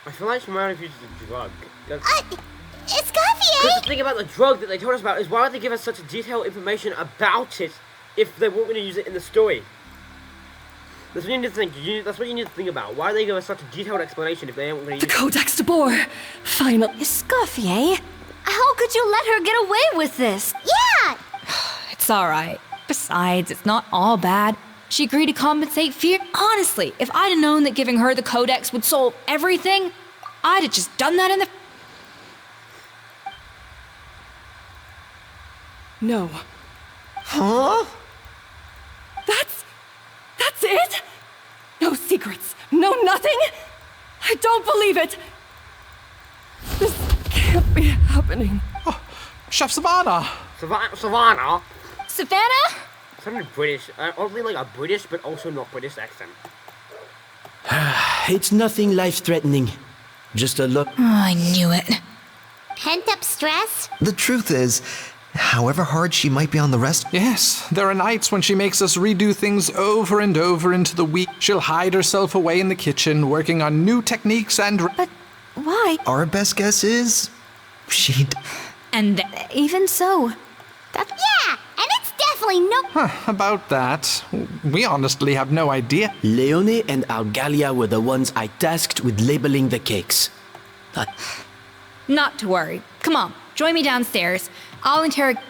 Speaker 1: I feel like she might have used a drug.
Speaker 2: Escoffier!
Speaker 1: Because the thing about the drug that they told us about is why would they give us such detailed information about it if they weren't going to use it in the story? That's what you need to think. That's what you need to think about. Why do they give us such a detailed explanation if they aren't going to use it?
Speaker 3: The Codex de Boer! Final...
Speaker 4: Escoffier? How could you let her get away with this?
Speaker 2: Yeah!
Speaker 7: It's alright. Besides, it's not all bad. She agreed to compensate fear. Honestly, if I'd have known that giving her the Codex would solve everything, I'd have just done that in the...
Speaker 3: No.
Speaker 9: Huh?
Speaker 3: That's it? No secrets, no nothing? I don't believe it. This can't be happening.
Speaker 13: Oh, Chef Savannah.
Speaker 1: Savannah?
Speaker 7: Savannah?
Speaker 1: Sounded British. Oddly like a British, but also not British accent.
Speaker 8: It's nothing life-threatening. Just a look.
Speaker 7: Oh, I knew it.
Speaker 2: Pent-up stress?
Speaker 14: The truth is, however hard she might be on the rest...
Speaker 13: Yes, there are nights when she makes us redo things over and over into the week. She'll hide herself away in the kitchen, working on new techniques and...
Speaker 4: But why?
Speaker 14: Our best guess is... she'd...
Speaker 7: And
Speaker 4: even so...
Speaker 2: Yeah, and it's definitely no...
Speaker 13: About that, we honestly have no idea.
Speaker 8: Leone and Algalia were the ones I tasked with labeling the cakes.
Speaker 7: Not to worry. Come on, join me downstairs. I'll interrogate...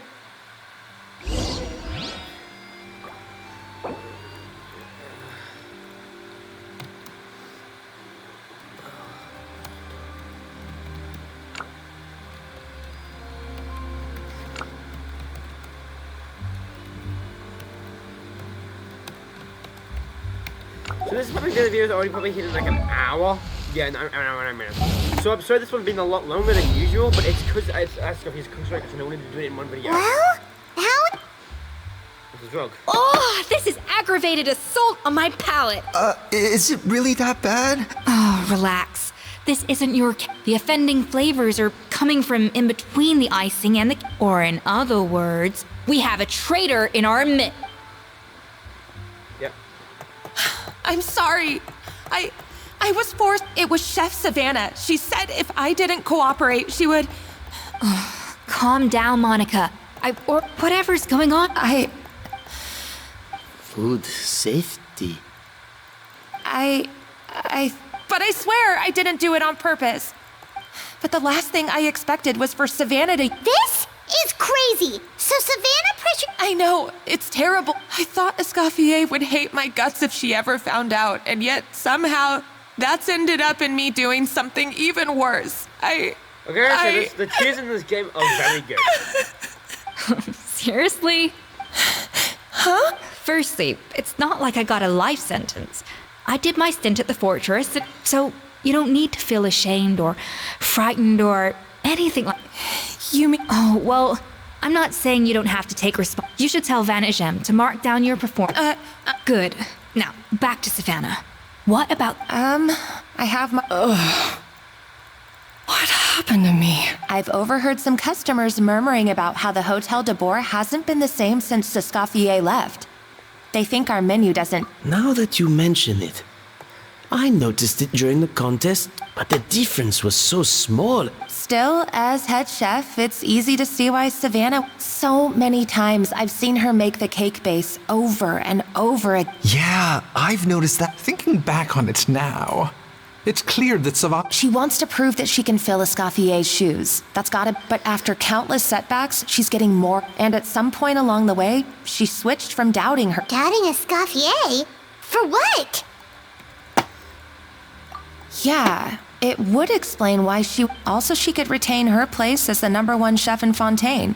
Speaker 1: So this is probably the video is already probably hitting like an hour. Yeah, an hour and a minute. So I'm sorry this one's been a lot longer than usual, but it's because it's Escoffier's because I can only do it in one video.
Speaker 2: Well, how...
Speaker 1: It's a drug.
Speaker 7: Oh, this is aggravated assault on my palate.
Speaker 14: Is it really that bad?
Speaker 7: Oh, relax. This isn't your The offending flavors are coming from in between the icing and the Or in other words, we have a traitor in our midst.
Speaker 1: Yep.
Speaker 6: I'm sorry. I was forced. It was Chef Savannah. She said if I didn't cooperate, she would...
Speaker 7: Calm down, Monica. Or whatever's going on.
Speaker 8: Food safety.
Speaker 6: But I swear I didn't do it on purpose. But the last thing I expected was for Savannah to...
Speaker 2: This is crazy. So Savannah pressured...
Speaker 6: I know, it's terrible. I thought Escoffier would hate my guts if she ever found out, and yet somehow that's ended up in me doing something even worse.
Speaker 1: Okay, so the cheers in this game are very good.
Speaker 7: Seriously?
Speaker 6: Huh?
Speaker 7: Firstly, it's not like I got a life sentence. I did my stint at the fortress, so you don't need to feel ashamed or frightened or anything like...
Speaker 6: You mean...
Speaker 7: Oh, well, I'm not saying you don't have to take responsibility. You should tell Vanajem to mark down your performance. Good. Now, back to Savannah. What about...
Speaker 6: I have my... What happened to me? I've overheard some customers murmuring about how the Hotel de Boer hasn't been the same since Escoffier left. They think our menu doesn't...
Speaker 8: Now that you mention it, I noticed it during the contest, but the difference was so small.
Speaker 6: Still, as head chef, it's easy to see why Savannah... So many times I've seen her make the cake base over and over again.
Speaker 14: Yeah, I've noticed that.
Speaker 13: Thinking back on it now, it's clear that Savannah...
Speaker 6: She wants to prove that she can fill Escoffier's shoes. That's gotta... But after countless setbacks, she's getting more. And at some point along the way, she switched from doubting her...
Speaker 2: Doubting Escoffier? For what?
Speaker 6: Yeah, it would explain why she... Also, she could retain her place as the #1 chef in Fontaine.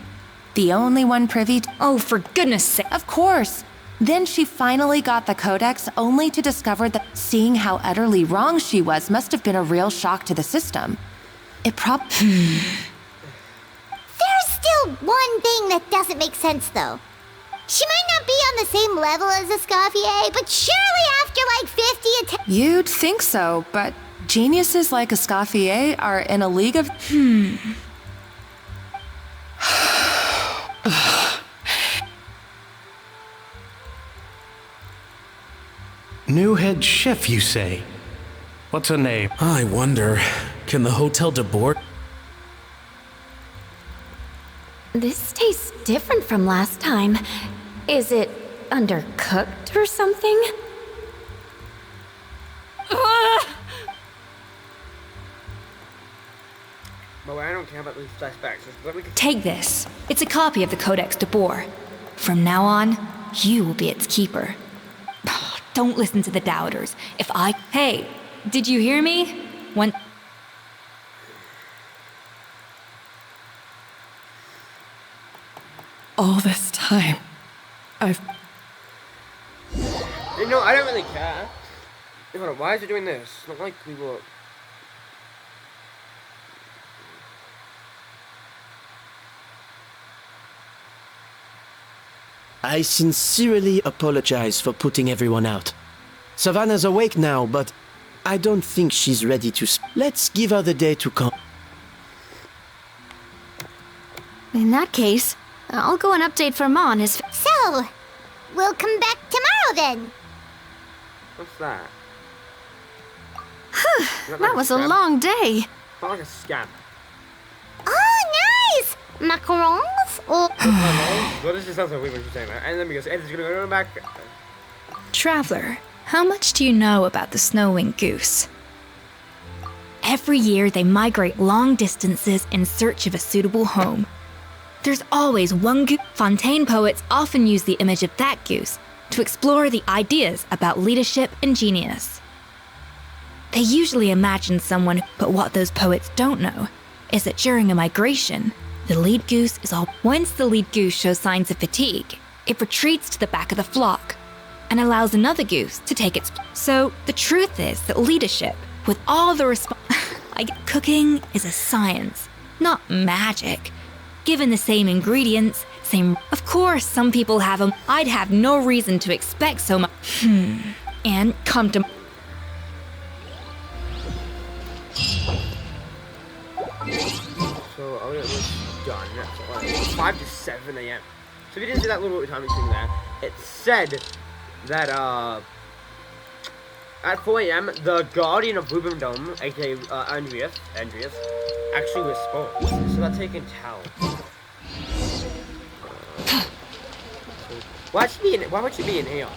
Speaker 6: The only one privy to...
Speaker 7: Oh, for goodness sake.
Speaker 6: Of course. Then she finally got the codex, only to discover that seeing how utterly wrong she was must have been a real shock to the system. It
Speaker 2: There's still one thing that doesn't make sense, though. She might not be on the same level as Escoffier, but surely after like 50 attempts...
Speaker 6: You'd think so, but geniuses like Escoffier are in a league of...
Speaker 8: New head chef, you say? What's her name?
Speaker 5: I wonder, can the Hotel de Boer...
Speaker 12: This tastes different from last time. Is it undercooked or something?
Speaker 1: But I don't care about these flashbacks.
Speaker 7: Take this. It's a copy of the Codex de Boer. From now on, you will be its keeper. Don't listen to the doubters. Hey, did you hear me?
Speaker 6: All this time, I've...
Speaker 1: You know, I don't really care. Hold on, why is it doing this? It's not like we were...
Speaker 8: I sincerely apologize for putting everyone out. Savannah's awake now, but I don't think she's ready to... Let's give her the day to come.
Speaker 4: In that case, I'll go and update for Ma on his...
Speaker 2: So, we'll come back tomorrow then.
Speaker 1: What's that?
Speaker 4: That was a long day.
Speaker 1: Not like a scam.
Speaker 2: Oh, nice! Macarons? Or...
Speaker 1: Well, this just sounds like weird when you're saying that. And let me go. Ed's gonna go back.
Speaker 7: Traveler, how much do you know about the snow-winged goose? Every year, they migrate long distances in search of a suitable home. There's always one goose. Fontaine poets often use the image of that goose to explore the ideas about leadership and genius. They usually imagine someone, but what those poets don't know is that during a migration, the lead goose is all... Once the lead goose shows signs of fatigue, it retreats to the back of the flock and allows another goose to take its... So the truth is that leadership, with all the cooking is a science, not magic. Given the same ingredients, same. Of course, some people have them. I'd have no reason to expect so much. And come to.
Speaker 1: So it was done. That's 5 to 7 a.m. So if you didn't see that little timing thing there, it said that at 4 a.m. the Guardian of Rubin Dome, aka Andreas, actually responds. So that's how you can tell. Why would she be in here?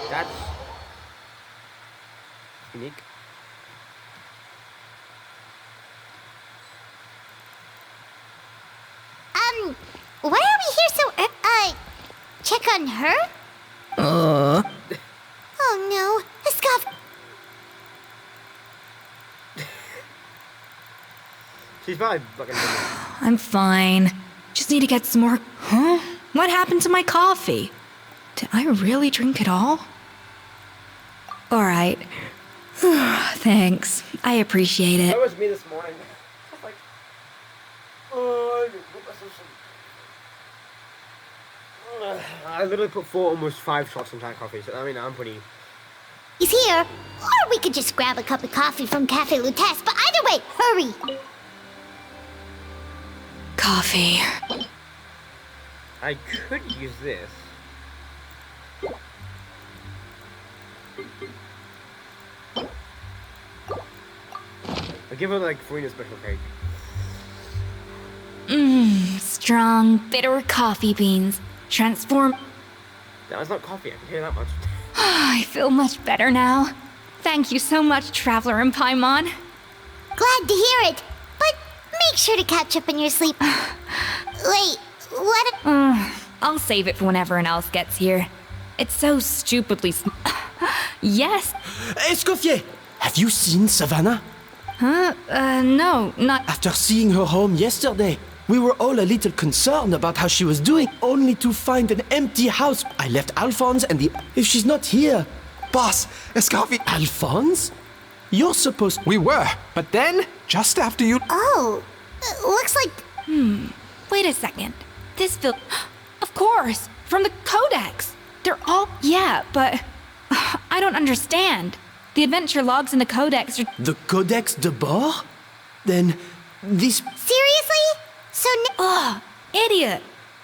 Speaker 1: That's unique.
Speaker 2: Why are we here so check on her? Oh no,
Speaker 1: She's probably fucking.
Speaker 7: I'm fine. Just need to get some more. Huh? What happened to my coffee? Did I really drink it all? Alright. Thanks. I appreciate it.
Speaker 1: That was me this morning. I was like, oh, I literally put almost 5 shots in that coffee, so I mean, I'm pretty.
Speaker 2: He's here, or we could just grab a cup of coffee from Cafe Lutece, but either way, hurry!
Speaker 7: Coffee.
Speaker 1: I could use this. I'll give her like Farina's special cake.
Speaker 7: Strong, bitter coffee beans. Transform.
Speaker 1: That's not coffee, I can hear that much.
Speaker 7: I feel much better now. Thank you so much, Traveler and Paimon.
Speaker 2: Glad to hear it, but make sure to catch up in your sleep. Wait, what?
Speaker 7: I'll save it for when everyone else gets here. It's so stupidly Yes.
Speaker 8: Escoffier! Have you seen Savannah?
Speaker 7: Huh? No, not.
Speaker 8: After seeing her home yesterday, we were all a little concerned about how she was doing, only to find an empty house. I left Alphonse and if she's not here.
Speaker 9: Boss, Escoffier.
Speaker 8: Alphonse? You're supposed.
Speaker 13: We were, but then, just after you.
Speaker 2: Oh, looks like.
Speaker 7: Wait a second. This Of course, from the Codex. They're all. Yeah, but. I don't understand. The adventure logs in the Codex are.
Speaker 8: The Codex de bord? Then. This.
Speaker 2: Seriously? So
Speaker 7: Ugh, idiot.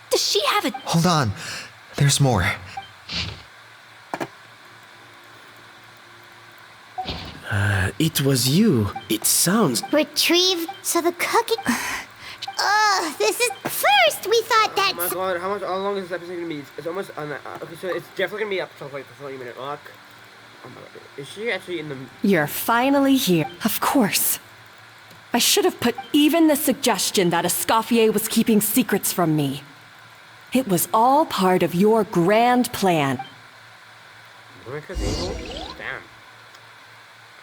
Speaker 7: Does she have a.
Speaker 14: Hold on. There's more.
Speaker 8: It was you. It sounds.
Speaker 2: Retrieve. So the cookie. This is. First, we thought that.
Speaker 1: Oh my god, how long is this episode gonna be? It's almost on that. Okay, so it's definitely gonna be up to like the 30-minute arc. Oh my god, is she actually in the.
Speaker 3: You're finally here. Of course. I should have put even the suggestion that Escoffier was keeping secrets from me. It was all part of your grand plan.
Speaker 1: Monica's evil? Damn.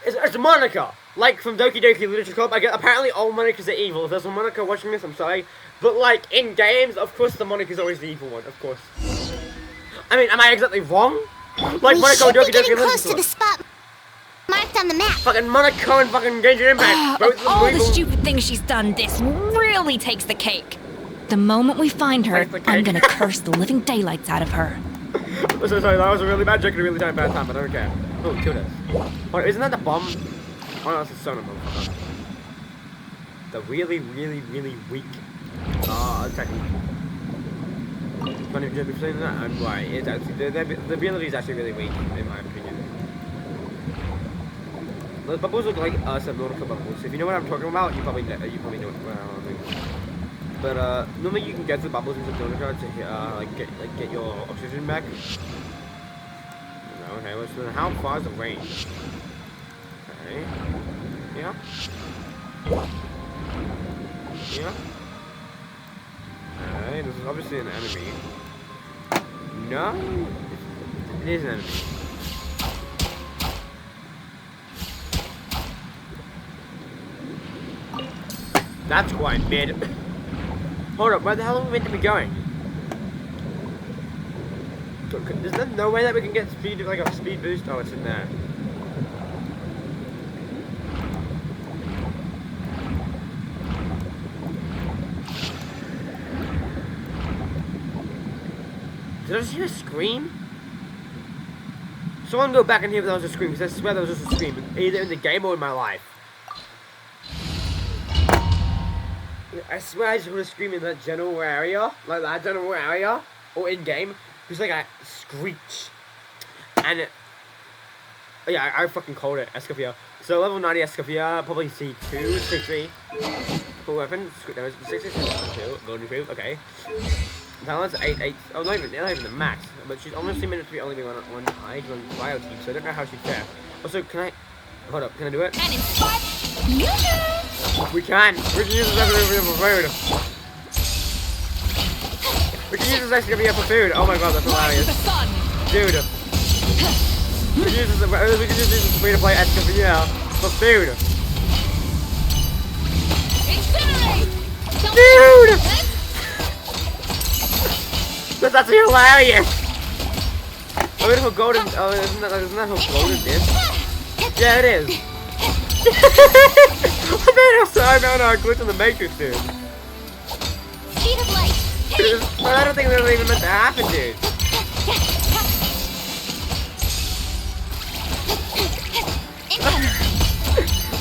Speaker 1: It's Monica! Like from Doki Doki Literature Club, apparently all Monicas are evil. If there's a Monica watching this, I'm sorry. But like, in games, of course the Monica's always the evil one, of course. I mean, am I exactly wrong? Like
Speaker 2: we
Speaker 1: Monica
Speaker 2: should
Speaker 1: Doki
Speaker 2: be
Speaker 1: Doki
Speaker 2: getting
Speaker 1: Literature
Speaker 2: close
Speaker 1: Club.
Speaker 2: to the spot marked on the map.
Speaker 1: Fucking Monica and fucking Genshin Impact. Both of them
Speaker 7: All the
Speaker 1: evil.
Speaker 7: stupid things she's done, this really takes the cake. The moment we find her, I'm gonna curse the living daylights out of her.
Speaker 1: I'm so sorry, that was a really bad joke at a really bad time, but I don't care. Oh, killed us. Oh, isn't that the bomb? Oh no, that's a sonar motherfucker. The really, really, really weak technique. Funny if you're saying that, I'm right. It's actually, the ability is actually really weak, in my opinion. The bubbles look like Subnautica bubbles. If you know what I'm talking about, you probably know what I mean. But normally you can get the bubbles in Subnautica to get your oxygen back. Okay, well, so how far is the range? Okay. Yeah. Yeah. Alright, this is obviously an enemy. No, it is an enemy. That's quite mid. Hold up, where the hell are we meant to be going? Is there no way that we can get speed, like a speed boost? Oh, it's in there. I just hear a scream? Someone go back and hear if that was a scream, because I swear that was just a scream, either in the game or in my life. I swear I just heard a scream in that general area, like that general area, or in game. It was like a screech. And yeah, I fucking called it, Escoffier. So level 90 Escoffier, probably C2, C3. Cool weapon, damage 662, golden proof, okay. Balance 8. Oh, not even the max. But she's almost meant to be only one high. She's on bio team, so I don't know how she'd fare. Also, can I? Hold up, can I do it?
Speaker 7: And in 5.
Speaker 1: We can. We can use this Escoffier for food. We can use this Escoffier for food. Oh my god, that's hilarious, dude. We can use this free to play Escoffier for food. Dude! That's actually hilarious! Oh, it's golden. Oh, isn't that how golden is? Yeah, it is. I found a glitch in the Matrix, dude.
Speaker 2: Speed of light.
Speaker 1: I don't think that was even meant to happen, dude.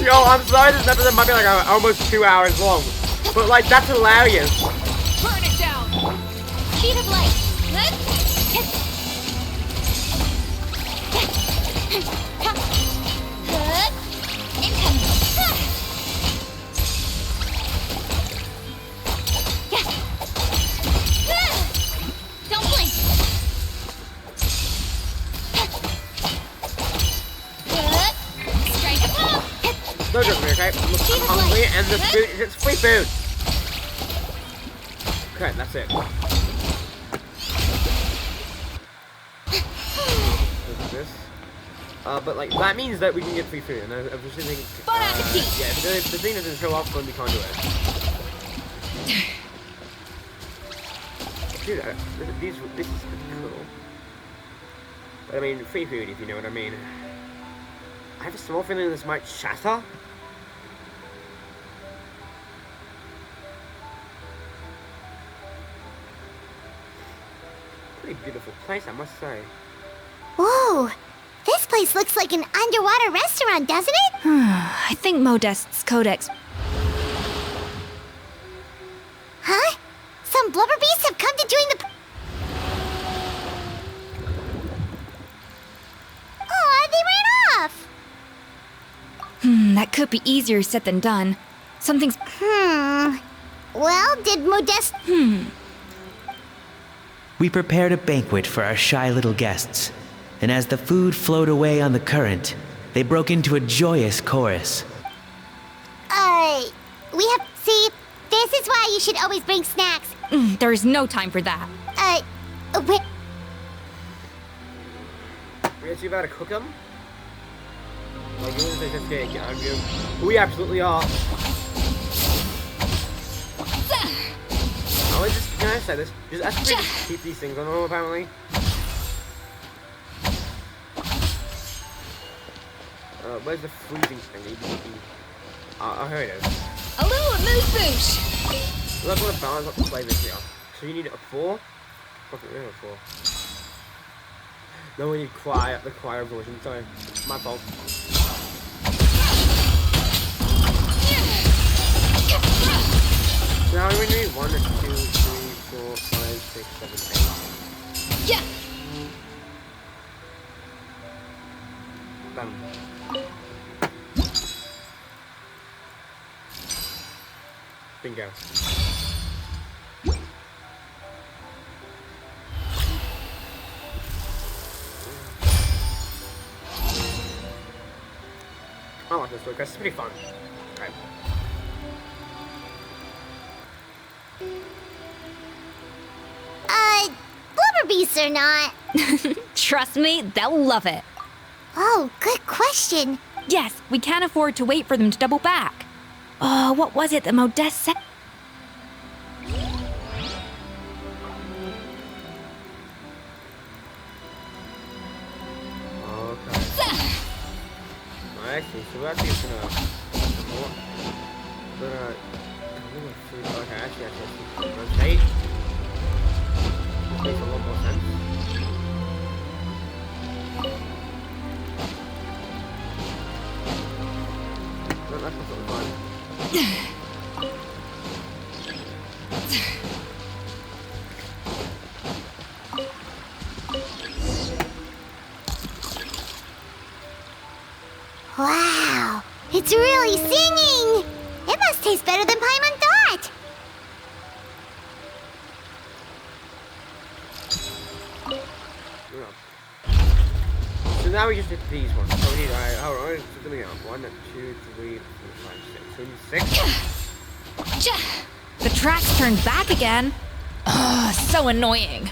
Speaker 1: Yo, I'm sorry this episode might be like almost 2 hours long. But like, that's hilarious.
Speaker 7: Burn it down.
Speaker 2: Speed of light. Don't blink. Strike a pop.
Speaker 1: Don't judge me, okay? I'm hungry and the food, it's free food. Okay, that's it. What's this? But like, that means that we can get free food, and I was just thinking, yeah, if the thing doesn't show up, then we can't do it. Dude, this is cool. But I mean, free food, if you know what I mean. I have a small feeling this might shatter. Pretty beautiful place, I must say.
Speaker 2: Whoa! This place looks like an underwater restaurant, doesn't it?
Speaker 4: I think Modest's codex.
Speaker 2: Huh? Some blubber beasts have come to join the... Aw, they ran off!
Speaker 4: That could be easier said than done. Something's...
Speaker 2: Well, did Modest...
Speaker 15: We prepared a banquet for our shy little guests, and as the food flowed away on the current, they broke into a joyous chorus.
Speaker 2: We have... See, this is why you should always bring snacks.
Speaker 7: There's no time for that.
Speaker 2: Wait...
Speaker 1: Is you about to cook them? Like, you want to just get you. We absolutely are. Oh, just, can I say this? Just ask me to keep these things on them, apparently. Where's the freezing thing? Oh, here it is.
Speaker 7: A little amuse-bouche.
Speaker 1: So that's what a balance up the flavors here. So you need a 4? Fucking really a 4. No, we need the choir version. Sorry, my fault. Now we need 1, 2, 3, 4, 5, 6, 7, 8.
Speaker 7: Yeah.
Speaker 1: Bam. Bingo. I like this one because it's pretty fun. Right.
Speaker 2: Blubber beasts or not?
Speaker 7: Trust me, they'll love it.
Speaker 2: Oh, good question.
Speaker 7: Yes, we can't afford to wait for them to double back. Oh, what was it that Modest said?
Speaker 1: Actually, so we're actually gonna okay, actually rotate. Makes a lot more sense. No, that's not fine.
Speaker 2: Wow, it's really singing! It must taste better than Paimon thought!
Speaker 1: So now we just did these ones. So we need, hold on, so let me go. 1, 2, 3, 4, 5, 6. So we need 6.
Speaker 7: The track's turned back again. Ugh, so annoying.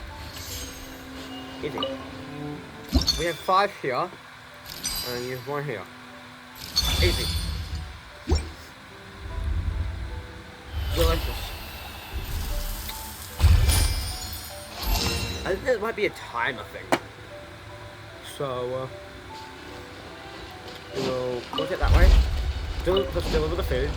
Speaker 1: Easy. We have 5 here, and you have 1 here. Easy. Delicious. I think there might be a timer thing. So, we'll look it that way. Let's deliver the food.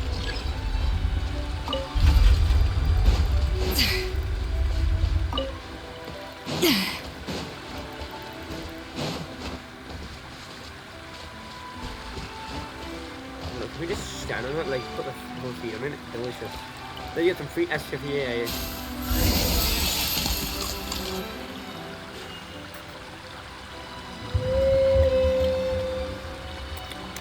Speaker 1: Can we just stand on it, like put the whole feet on it? Delicious. Then you get some free ESCOFFIER'S.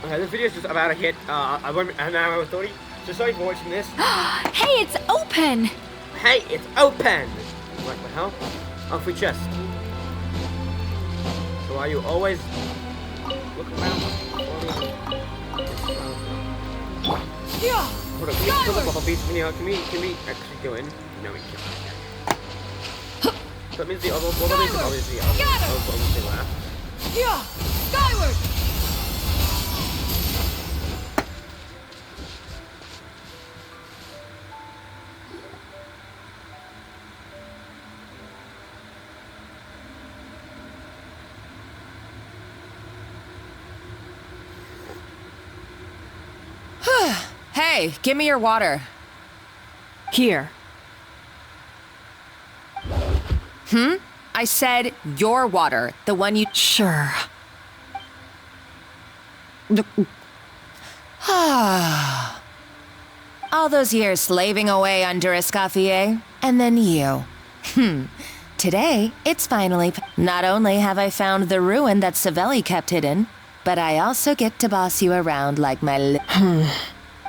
Speaker 1: Okay, this video is just about to hit an hour 30. So sorry for watching this.
Speaker 7: Hey, it's open!
Speaker 1: Hey, it's open! What the hell? Oh, free chest. So are you always looking around?
Speaker 7: Yeah.
Speaker 1: Hold on, can we put up a piece from here? Can we actually go in? No, we can't. So that means the other one is obviously obviously left.
Speaker 7: Yeah! Skyward!
Speaker 6: Hey, give me your water.
Speaker 3: Here.
Speaker 6: I said your water, the one you...
Speaker 3: Sure.
Speaker 6: All those years slaving away under Escoffier, and then you. Today, it's finally... Not only have I found the ruin that Savelli kept hidden, but I also get to boss you around like my...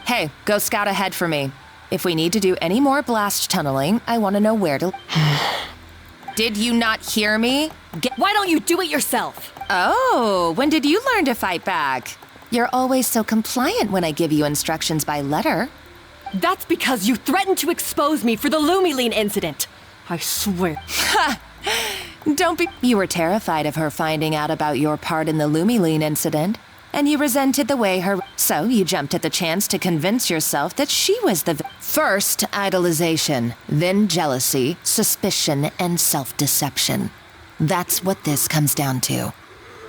Speaker 6: Hey, go scout ahead for me. If we need to do any more blast tunneling, I want to know where to... Did you not hear me?
Speaker 3: Why don't you do it yourself?
Speaker 6: Oh, when did you learn to fight back? You're always so compliant when I give you instructions by letter.
Speaker 3: That's because you threatened to expose me for the Lumiline incident. I swear.
Speaker 6: Don't be... You were terrified of her finding out about your part in the Lumiline incident, and you resented the way her... So you jumped at the chance to convince yourself that she was the... First, idolization, then jealousy, suspicion, and self-deception. That's what this comes down to.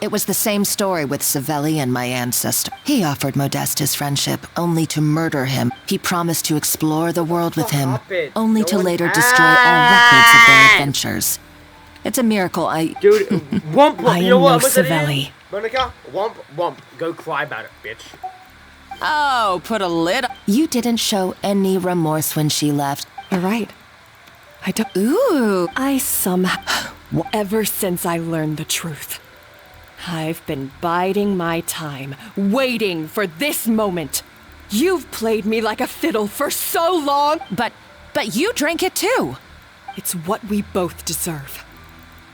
Speaker 6: It was the same story with Savelli and my ancestor. He offered Modeste his friendship, only to murder him. He promised to explore the world with him, only to later destroy all records of their adventures. It's a miracle
Speaker 1: Dude, womp,
Speaker 3: I
Speaker 1: you know
Speaker 3: am
Speaker 1: what?
Speaker 3: no Savelli.
Speaker 1: Monica, womp. Go cry about it, bitch.
Speaker 6: Oh, put a lid on. You didn't show any remorse when she left.
Speaker 3: You're right. I don't...
Speaker 6: Ooh.
Speaker 3: I somehow... Ever since I learned the truth, I've been biding my time, waiting for this moment. You've played me like a fiddle for so long.
Speaker 6: But you drank it too.
Speaker 3: It's what we both deserve.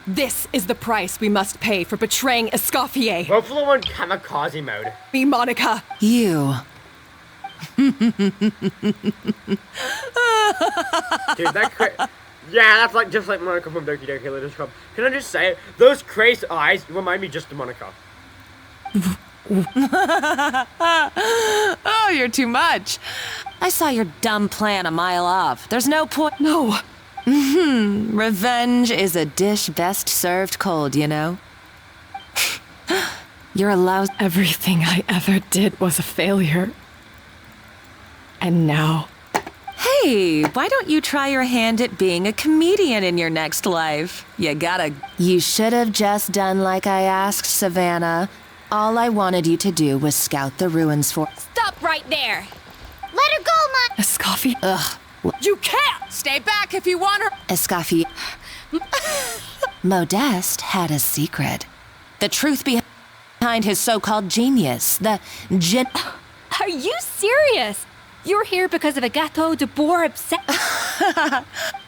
Speaker 3: This is the price we must pay for betraying Escoffier.
Speaker 1: Buffalo on kamikaze mode.
Speaker 3: Me, Monica.
Speaker 6: You.
Speaker 1: Dude, yeah, that's like just like Monica from Doki Doki Literature Club. Can I just say it? Those crazed eyes remind me just of Monica.
Speaker 6: Oh, you're too much. I saw your dumb plan a mile off. There's no point.
Speaker 3: No.
Speaker 6: Revenge is a dish best served cold, you know? You're allowed...
Speaker 3: Everything I ever did was a failure. And now...
Speaker 6: Hey, why don't you try your hand at being a comedian in your next life?
Speaker 4: You should have just done like I asked, Savannah. All I wanted you to do was scout the ruins for—
Speaker 7: Stop right there!
Speaker 2: Let her go, Mom!
Speaker 3: Escoffier.
Speaker 4: Ugh.
Speaker 3: You can't!
Speaker 6: Stay back if you want her.
Speaker 4: Escoffier. Modeste had a secret. The truth behind his so-called genius.
Speaker 7: Are you serious? You're here because of a Gâteau de Bois obsession?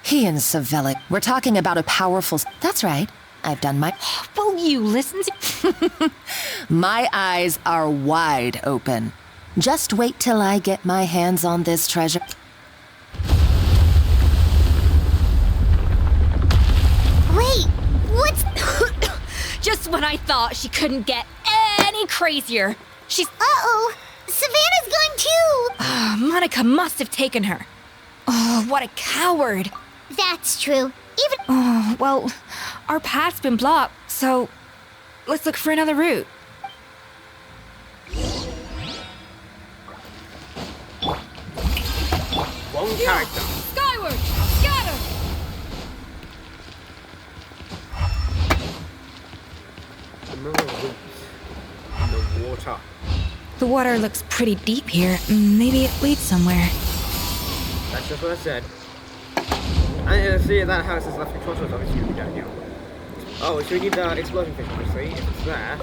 Speaker 4: He and Savella. We're talking about a powerful— That's right. I've done my—
Speaker 7: Will you listen to—
Speaker 4: My eyes are wide open. Just wait till I get my hands on this treasure.
Speaker 2: Wait, what's...
Speaker 7: Just when I thought she couldn't get any crazier. She's—
Speaker 2: Uh-oh, Savannah's gone too!
Speaker 7: Monica must have taken her. Oh, what a coward.
Speaker 2: That's true. Even...
Speaker 7: Oh, well, our path's been blocked, so let's look for another route.
Speaker 1: One character.
Speaker 7: Skyward! Scatter!
Speaker 1: Another route in the water.
Speaker 7: The water looks pretty deep here. Maybe it leads somewhere.
Speaker 1: That's just what I said. And see, that house is left control, so it's obviously going to be down here. Oh, so we need the explosion fish, obviously. If it's there.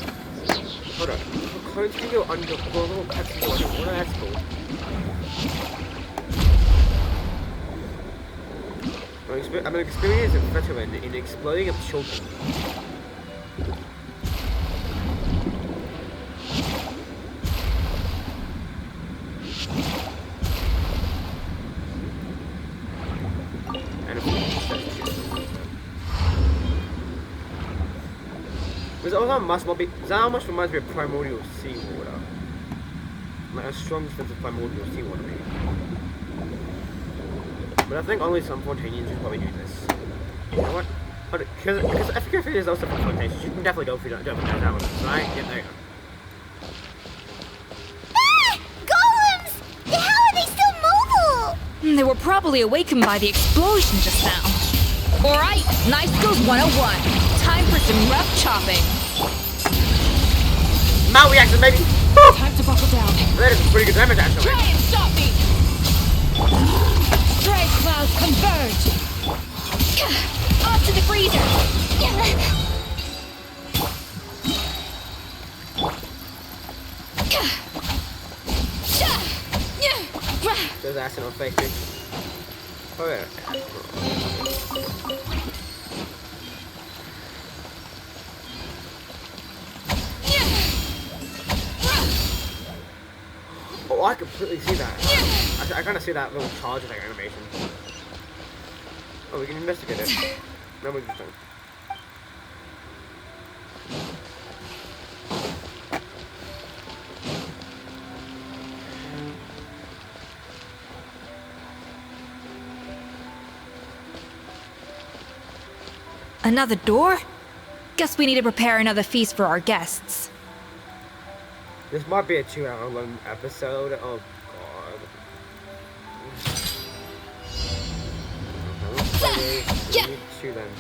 Speaker 1: Hold on. How close can you go under the little cuts of water? What that's called? I'm an experienced veteran in exploding up children. Is that how much reminds me of primordial seawater? Like a strong sense of primordial seawater, maybe. But I think only some Fontanians should probably do this. You know what? Because I think if it is also for Fontanians, you can definitely go for that one, right? Yeah, there you go.
Speaker 2: Ah! Golems! How are they still mobile?
Speaker 7: They were probably awakened by the explosion just now. Alright, Nice Skills 101. Time for some rough chopping.
Speaker 1: Mount reaction, baby!
Speaker 10: Time to buckle down.
Speaker 1: That is some pretty good damage, actually.
Speaker 10: Try and stop me! Stray clouds converge!
Speaker 7: Off to the freezer!
Speaker 1: There's acid on face, bitch. Oh, yeah. Oh, I completely see that. I kind of see that little charge attack animation. Oh, we can investigate it. No, we're just done.
Speaker 7: Another door? Guess we need to prepare another feast for our guests.
Speaker 1: This might be a 2-hour long episode. Oh god. Okay, we need 2 then.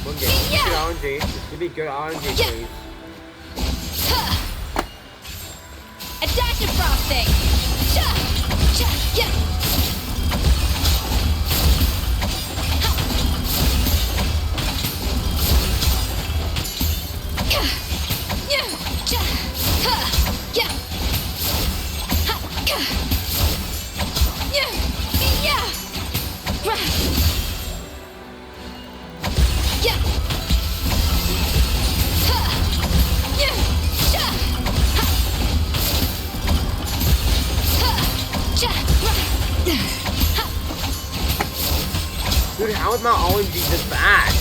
Speaker 1: One game. Good RNG. This could be good RNG, please.
Speaker 7: A dash of frosting!
Speaker 1: Dude, how is my RNG this bad?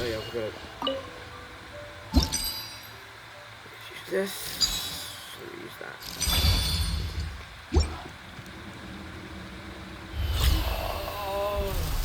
Speaker 1: Yeah, we're good. Use this. Use that. Oh.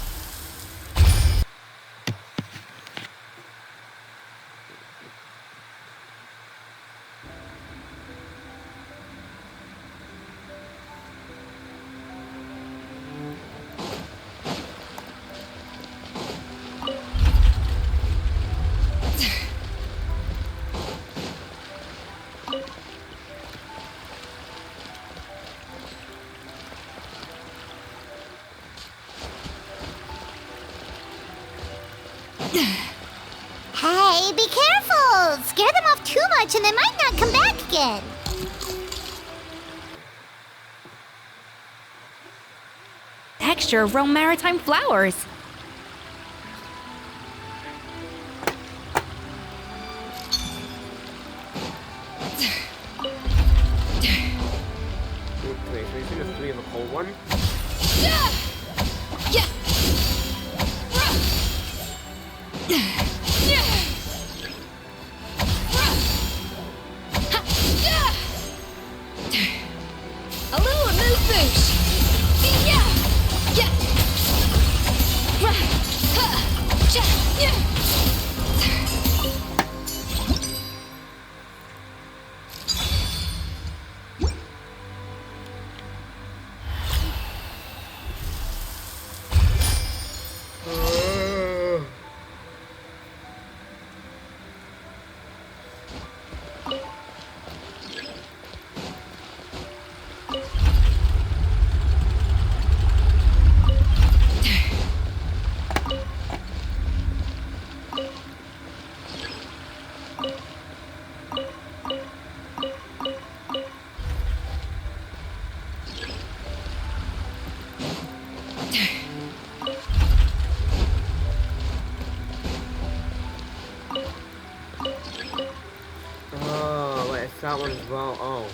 Speaker 2: Hey, be careful! Scare them off too much and they might not come back again.
Speaker 7: Texture of Rome maritime flowers.
Speaker 1: Wait, so he's gonna 3 of a cold one?
Speaker 4: A little amuse bouche.
Speaker 1: Oh, wait, it's that one as well. Oh.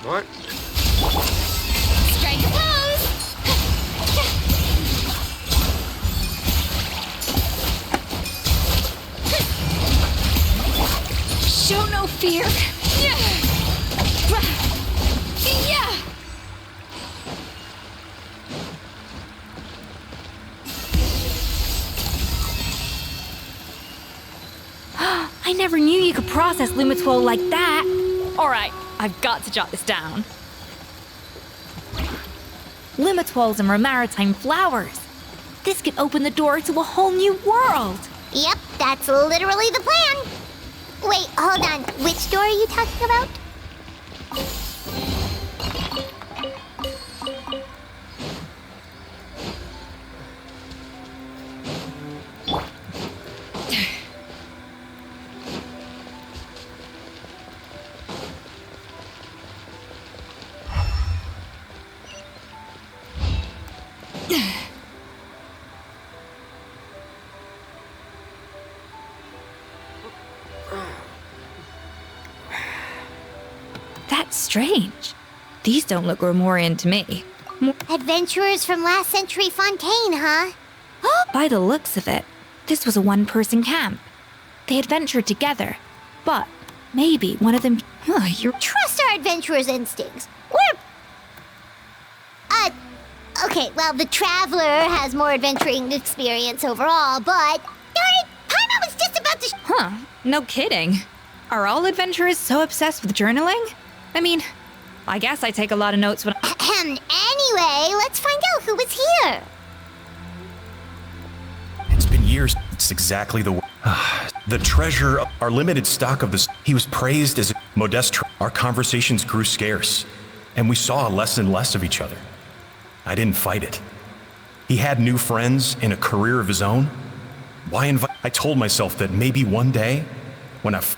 Speaker 1: What?
Speaker 2: Strike a pose!
Speaker 4: Show no fear.
Speaker 7: I never knew you could process Lumitwol like that. Alright, I've got to jot this down. Lumitwols and maritime flowers. This could open the door to a whole new world.
Speaker 2: Yep, that's literally the plan. Wait, hold on. Which door are you talking about?
Speaker 7: That's strange. These don't look Romorian to me.
Speaker 2: Adventurers from last century Fontaine, huh?
Speaker 7: By the looks of it, this was a one-person camp. They adventured together, but maybe one of them...
Speaker 2: Trust our adventurers' instincts. Okay, well, the Traveler has more adventuring experience overall, but... Darn it! Paimon was just about to...
Speaker 7: No kidding. Are all adventurers so obsessed with journaling? I mean, I guess I take a lot of notes when
Speaker 2: Anyway, let's find out who was here.
Speaker 16: It's been years. It's exactly the the treasure, our limited stock of this. He was praised as a modest. Our conversations grew scarce, and we saw less and less of each other. I didn't fight it. He had new friends and a career of his own. Why invite? I told myself that maybe one day, when I've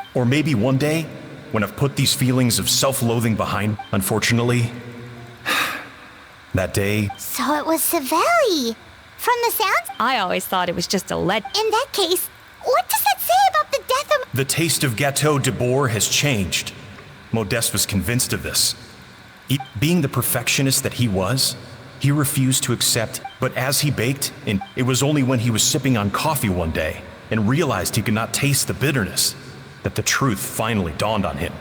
Speaker 16: put these feelings of self-loathing behind. Unfortunately, that day.
Speaker 2: So it was Savelli. From the sounds...
Speaker 7: I always thought it was just a lead.
Speaker 2: In that case, what does that say about the death of...
Speaker 16: The taste of Gâteau de Bourg has changed. Modeste was convinced of this. Being the perfectionist that he was, he refused to accept. But as he baked, and it was only when he was sipping on coffee one day and realized he could not taste the bitterness that the truth finally dawned on him.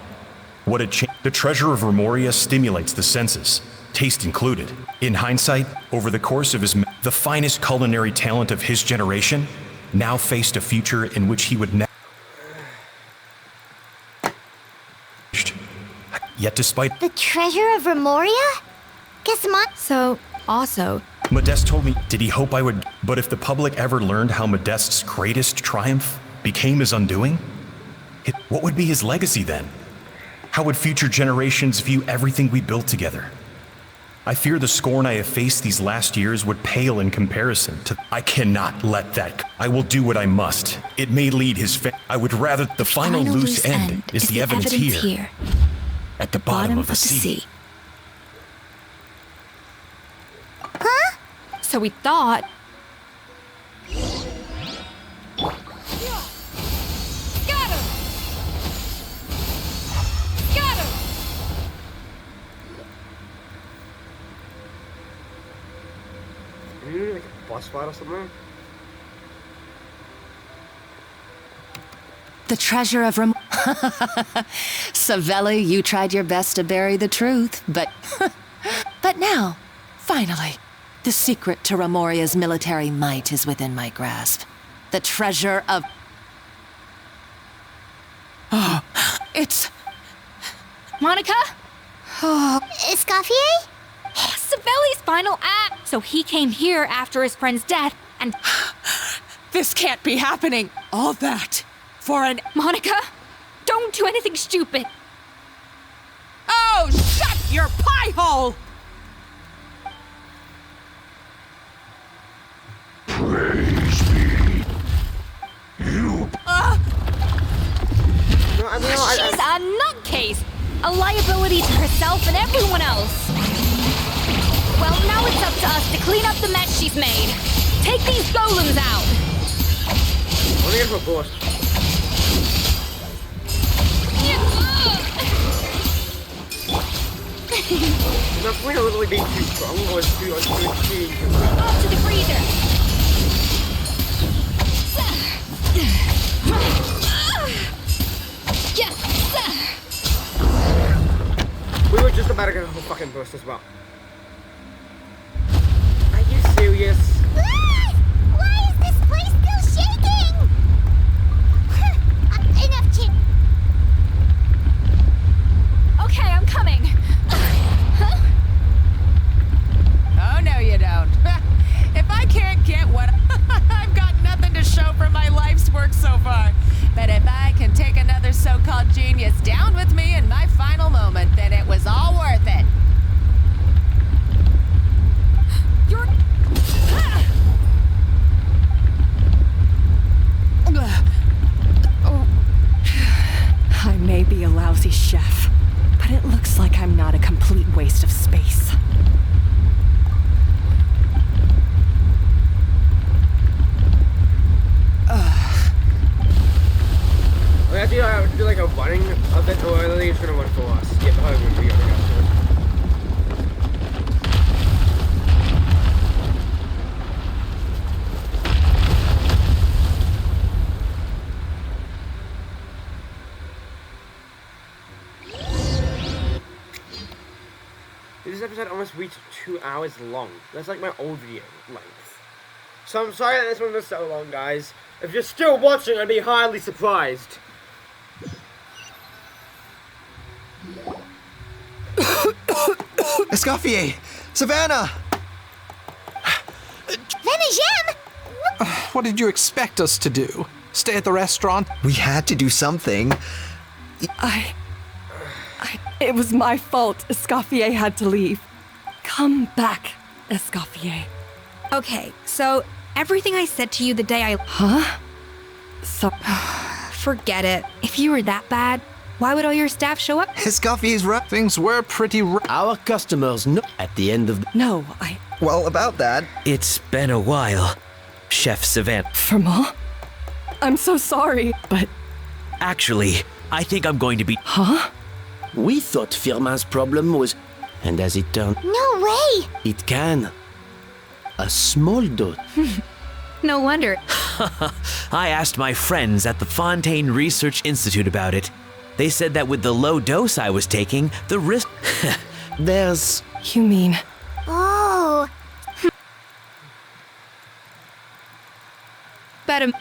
Speaker 16: What had changed? The treasure of Remoria stimulates the senses, taste included. In hindsight, over the course of the finest culinary talent of his generation now faced a future in which he would never. Yet despite
Speaker 2: The treasure of Remoria? Guess
Speaker 4: So, also,
Speaker 16: Modeste told me, did he hope I would? But if the public ever learned how Modeste's greatest triumph became his undoing, what would be his legacy then? How would future generations view everything we built together? I fear the scorn I have faced these last years would pale in comparison to. I cannot let that. I will do what I must. It may lead his. I would rather. The final loose end is the evidence here. At the bottom of the sea.
Speaker 2: Huh?
Speaker 7: So we thought. Got him! Got him!
Speaker 1: Like a boss fight or something?
Speaker 3: The treasure of Savelli, you tried your best to bury the truth, but... but now, finally, the secret to Remoria's military might is within my grasp. The treasure of... Oh, it's...
Speaker 7: Monica?
Speaker 2: Escoffier?
Speaker 7: Savelli's final act! So he came here after his friend's death, and...
Speaker 3: This can't be happening! All that... for an...
Speaker 7: Monica, don't do anything stupid.
Speaker 3: Oh, shut your pie hole!
Speaker 17: Praise me. You.
Speaker 7: She's a nutcase, a liability to herself and everyone else. Well, now it's up to us to clean up the mess she's made. Take these golems out.
Speaker 1: What are you for, boss? Is that point a little being too strong or is too extreme?
Speaker 7: Off to the freezer!
Speaker 1: We were just about to get a whole fucking burst as well. Are you serious?
Speaker 2: Why is this place still shaking? Enough chit.
Speaker 7: Okay, I'm coming.
Speaker 3: Oh, no, you don't. If I can't get what... I've got nothing to show for my life's work so far. But if I can take another so-called genius down with me in my final moment, then it was all worth it.
Speaker 7: You're...
Speaker 3: I may be a lousy chef, but it looks like I'm not a complete waste of space.
Speaker 1: We have to do like a running event, or are they just gonna run for us? Get home and we gotta go. This episode almost reached 2 hours long. That's like my old video length. So I'm sorry that this one was so long, guys. If you're still watching, I'd be highly surprised.
Speaker 14: Escoffier! Savannah!
Speaker 2: Venejem!
Speaker 13: What did you expect us to do? Stay at the restaurant?
Speaker 14: We had to do something.
Speaker 3: It was my fault. Escoffier had to leave. Come back, Escoffier.
Speaker 4: Okay, so everything I said to you the day I...
Speaker 3: Huh? So...
Speaker 4: Forget it. If you were that bad, why would all your staff show up?
Speaker 14: Escoffier's right.
Speaker 13: Things were pretty
Speaker 8: Our customers know at the end of the...
Speaker 3: No,
Speaker 14: Well, about that...
Speaker 15: It's been a while, Chef Savannah.
Speaker 3: Firmin? I'm so sorry, but...
Speaker 11: Actually, I think I'm going to be...
Speaker 3: Huh?
Speaker 8: We thought Firmin's problem was... And as it turned...
Speaker 2: No way!
Speaker 8: It can. A small dose.
Speaker 4: No wonder.
Speaker 11: I asked my friends at the Fontaine Research Institute about it. They said that with the low dose I was taking, the risk...
Speaker 8: There's...
Speaker 3: You mean...
Speaker 2: Oh.
Speaker 4: But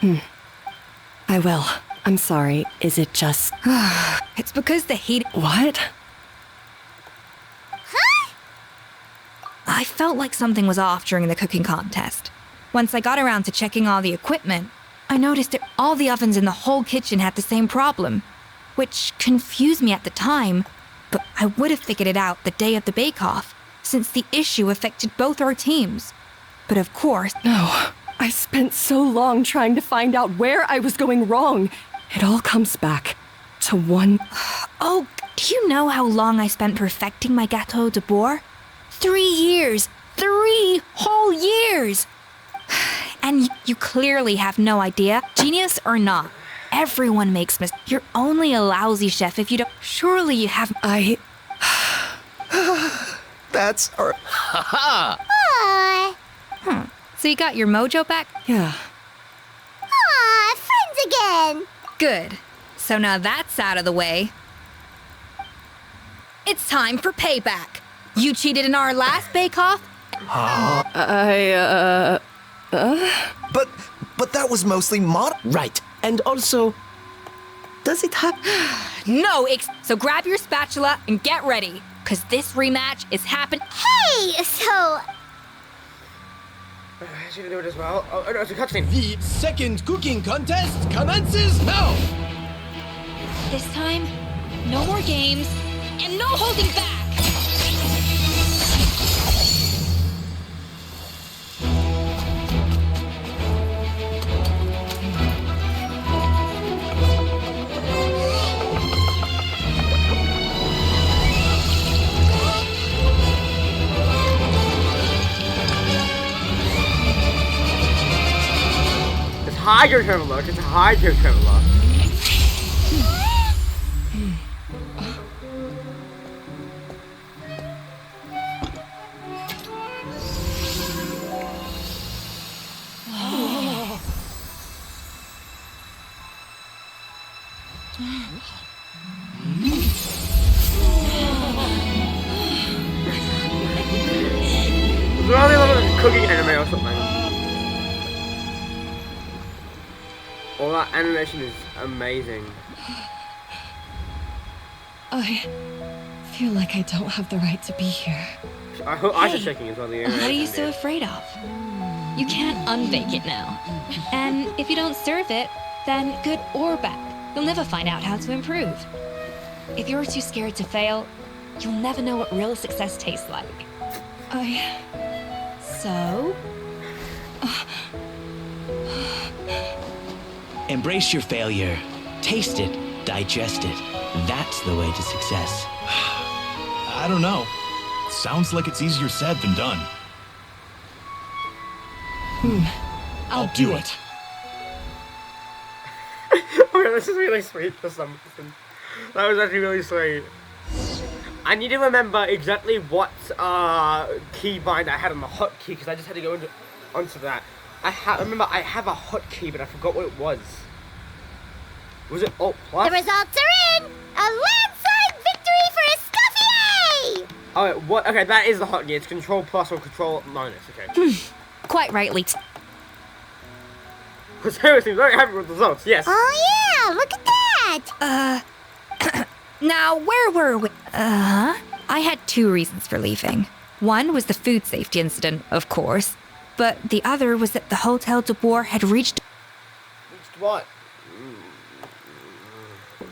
Speaker 3: I will. I'm sorry. Is it just...
Speaker 4: It's because the heat...
Speaker 3: What?
Speaker 7: I felt like something was off during the cooking contest. Once I got around to checking all the equipment, I noticed that all the ovens in the whole kitchen had the same problem, which confused me at the time, but I would have figured it out the day of the bake-off, since the issue affected both our teams. But of course...
Speaker 3: No, I spent so long trying to find out where I was going wrong. It all comes back to one...
Speaker 7: Oh, do you know how long I spent perfecting my Gâteau de Bourg? 3 years! 3 whole years! And you clearly have no idea, genius or not. Everyone makes mistakes. You're only a lousy chef if you don't... Surely you have...
Speaker 14: That's our...
Speaker 7: So you got your mojo back?
Speaker 3: Yeah.
Speaker 2: Aw, friends again.
Speaker 7: Good. So now that's out of the way. It's time for payback. You cheated in our last bake-off?
Speaker 14: But that was mostly
Speaker 8: Right. And also, does it have...
Speaker 7: No, so grab your spatula and get ready, because this rematch is happening.
Speaker 2: Hey, so...
Speaker 1: She's gonna do it as well. Oh, no, it's a cutscene.
Speaker 8: The second cooking contest commences now!
Speaker 7: This time, no more games, and no holding back!
Speaker 1: Hide your Trevor, just hide your Trevor. There's probably a little cooking anime or something. All that animation is amazing.
Speaker 3: I feel like I don't have the right to be here.
Speaker 1: I should checking as well.
Speaker 7: What are you so afraid of? You can't unbake it now. And if you don't serve it, then good or bad, you'll never find out how to improve. If you're too scared to fail, you'll never know what real success tastes like. So?
Speaker 15: Embrace your failure. Taste it. Digest it. That's the way to success.
Speaker 16: I don't know. Sounds like it's easier said than done.
Speaker 10: I'll do it.
Speaker 1: Okay, this is really sweet for some reason. That was actually really sweet. I need to remember exactly what keybind I had on the hotkey because I just had to go onto that. Remember, I have a hotkey, but I forgot what it was. Was it Alt Plus?
Speaker 2: The results are in! A landslide victory for Escoffier!
Speaker 1: Oh, what? Okay, that is the hotkey. It's Control Plus or Control Minus. Okay.
Speaker 7: Quite rightly.
Speaker 1: Seriously, very happy with the results. Yes.
Speaker 2: Oh yeah, look at that!
Speaker 7: Now, where were we? I had 2 reasons for leaving. One was the food safety incident, of course. But the other was that the Hotel de Bourg had reached...
Speaker 1: Reached what?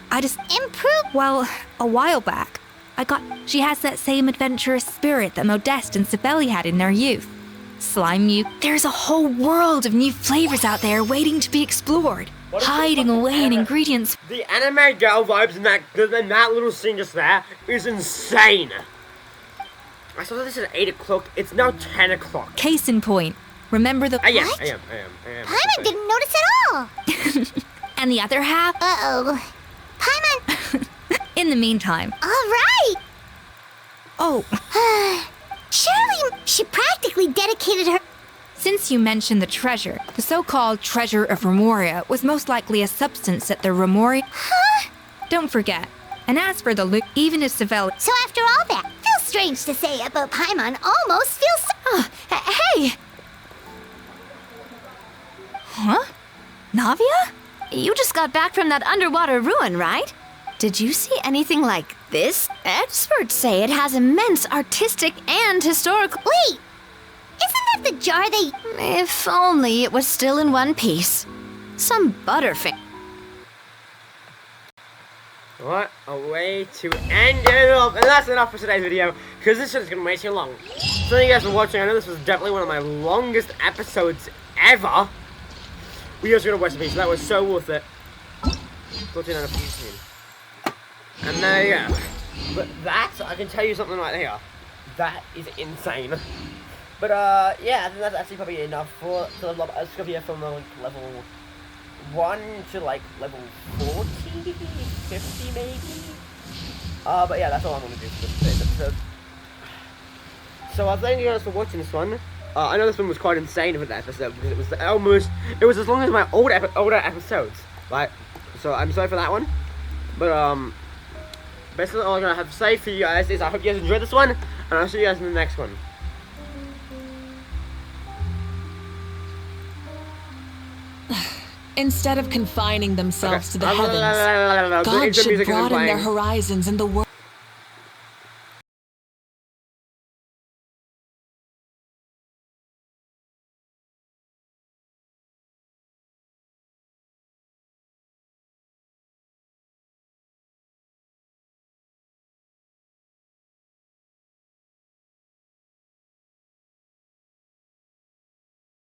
Speaker 7: I just... Improved? Well, a while back. She has that same adventurous spirit that Modeste and Sibeli had in their youth. Slime you. There's a whole world of new flavors out there waiting to be explored. Hiding away in ingredients.
Speaker 1: The anime girl vibes in that little scene just there is insane. I saw this at 8 o'clock. It's now 10 o'clock.
Speaker 7: Case in point. Remember the...
Speaker 1: I am.
Speaker 2: Paimon didn't notice at all.
Speaker 7: And the other half?
Speaker 2: Uh-oh. Paimon!
Speaker 7: In the meantime.
Speaker 2: All right!
Speaker 7: Oh.
Speaker 2: Surely she practically dedicated her...
Speaker 7: Since you mentioned the treasure, the so-called treasure of Remoria was most likely a substance that the Remoria...
Speaker 2: Huh?
Speaker 7: Don't forget. And as for the look, even if Sibeli...
Speaker 2: So after all that, feels strange to say, but Paimon almost feels...
Speaker 7: Hey! Huh? Navia?
Speaker 4: You just got back from that underwater ruin, right? Did you see anything like this? Experts say it has immense artistic and historical.
Speaker 2: Wait! Isn't that the jar they.
Speaker 4: If only it was still in one piece. Some butterfinger.
Speaker 1: What a way to end it off. And that's enough for today's video, because this shit is going to be way too long. So thank you guys for watching. I know this was definitely one of my longest episodes ever. We just got to watch the piece. That was so worth it. 14 out of 15. And there you go. But that, I can tell you something right here. That is insane. But yeah, I think that's actually probably enough for to level up ESCOFFIER from like level 1 to like level 40, 50 maybe. But yeah, that's all I'm gonna do for this episode. So thank you guys for watching this one. I know this one was quite insane for that episode because it was as long as my older episodes, right? So I'm sorry for that one. But basically all I'm gonna have to say for you guys is I hope you guys enjoyed this one, and I'll see you guys in the next one.
Speaker 10: Instead of confining themselves to the heavens, God should broaden their horizons in the world.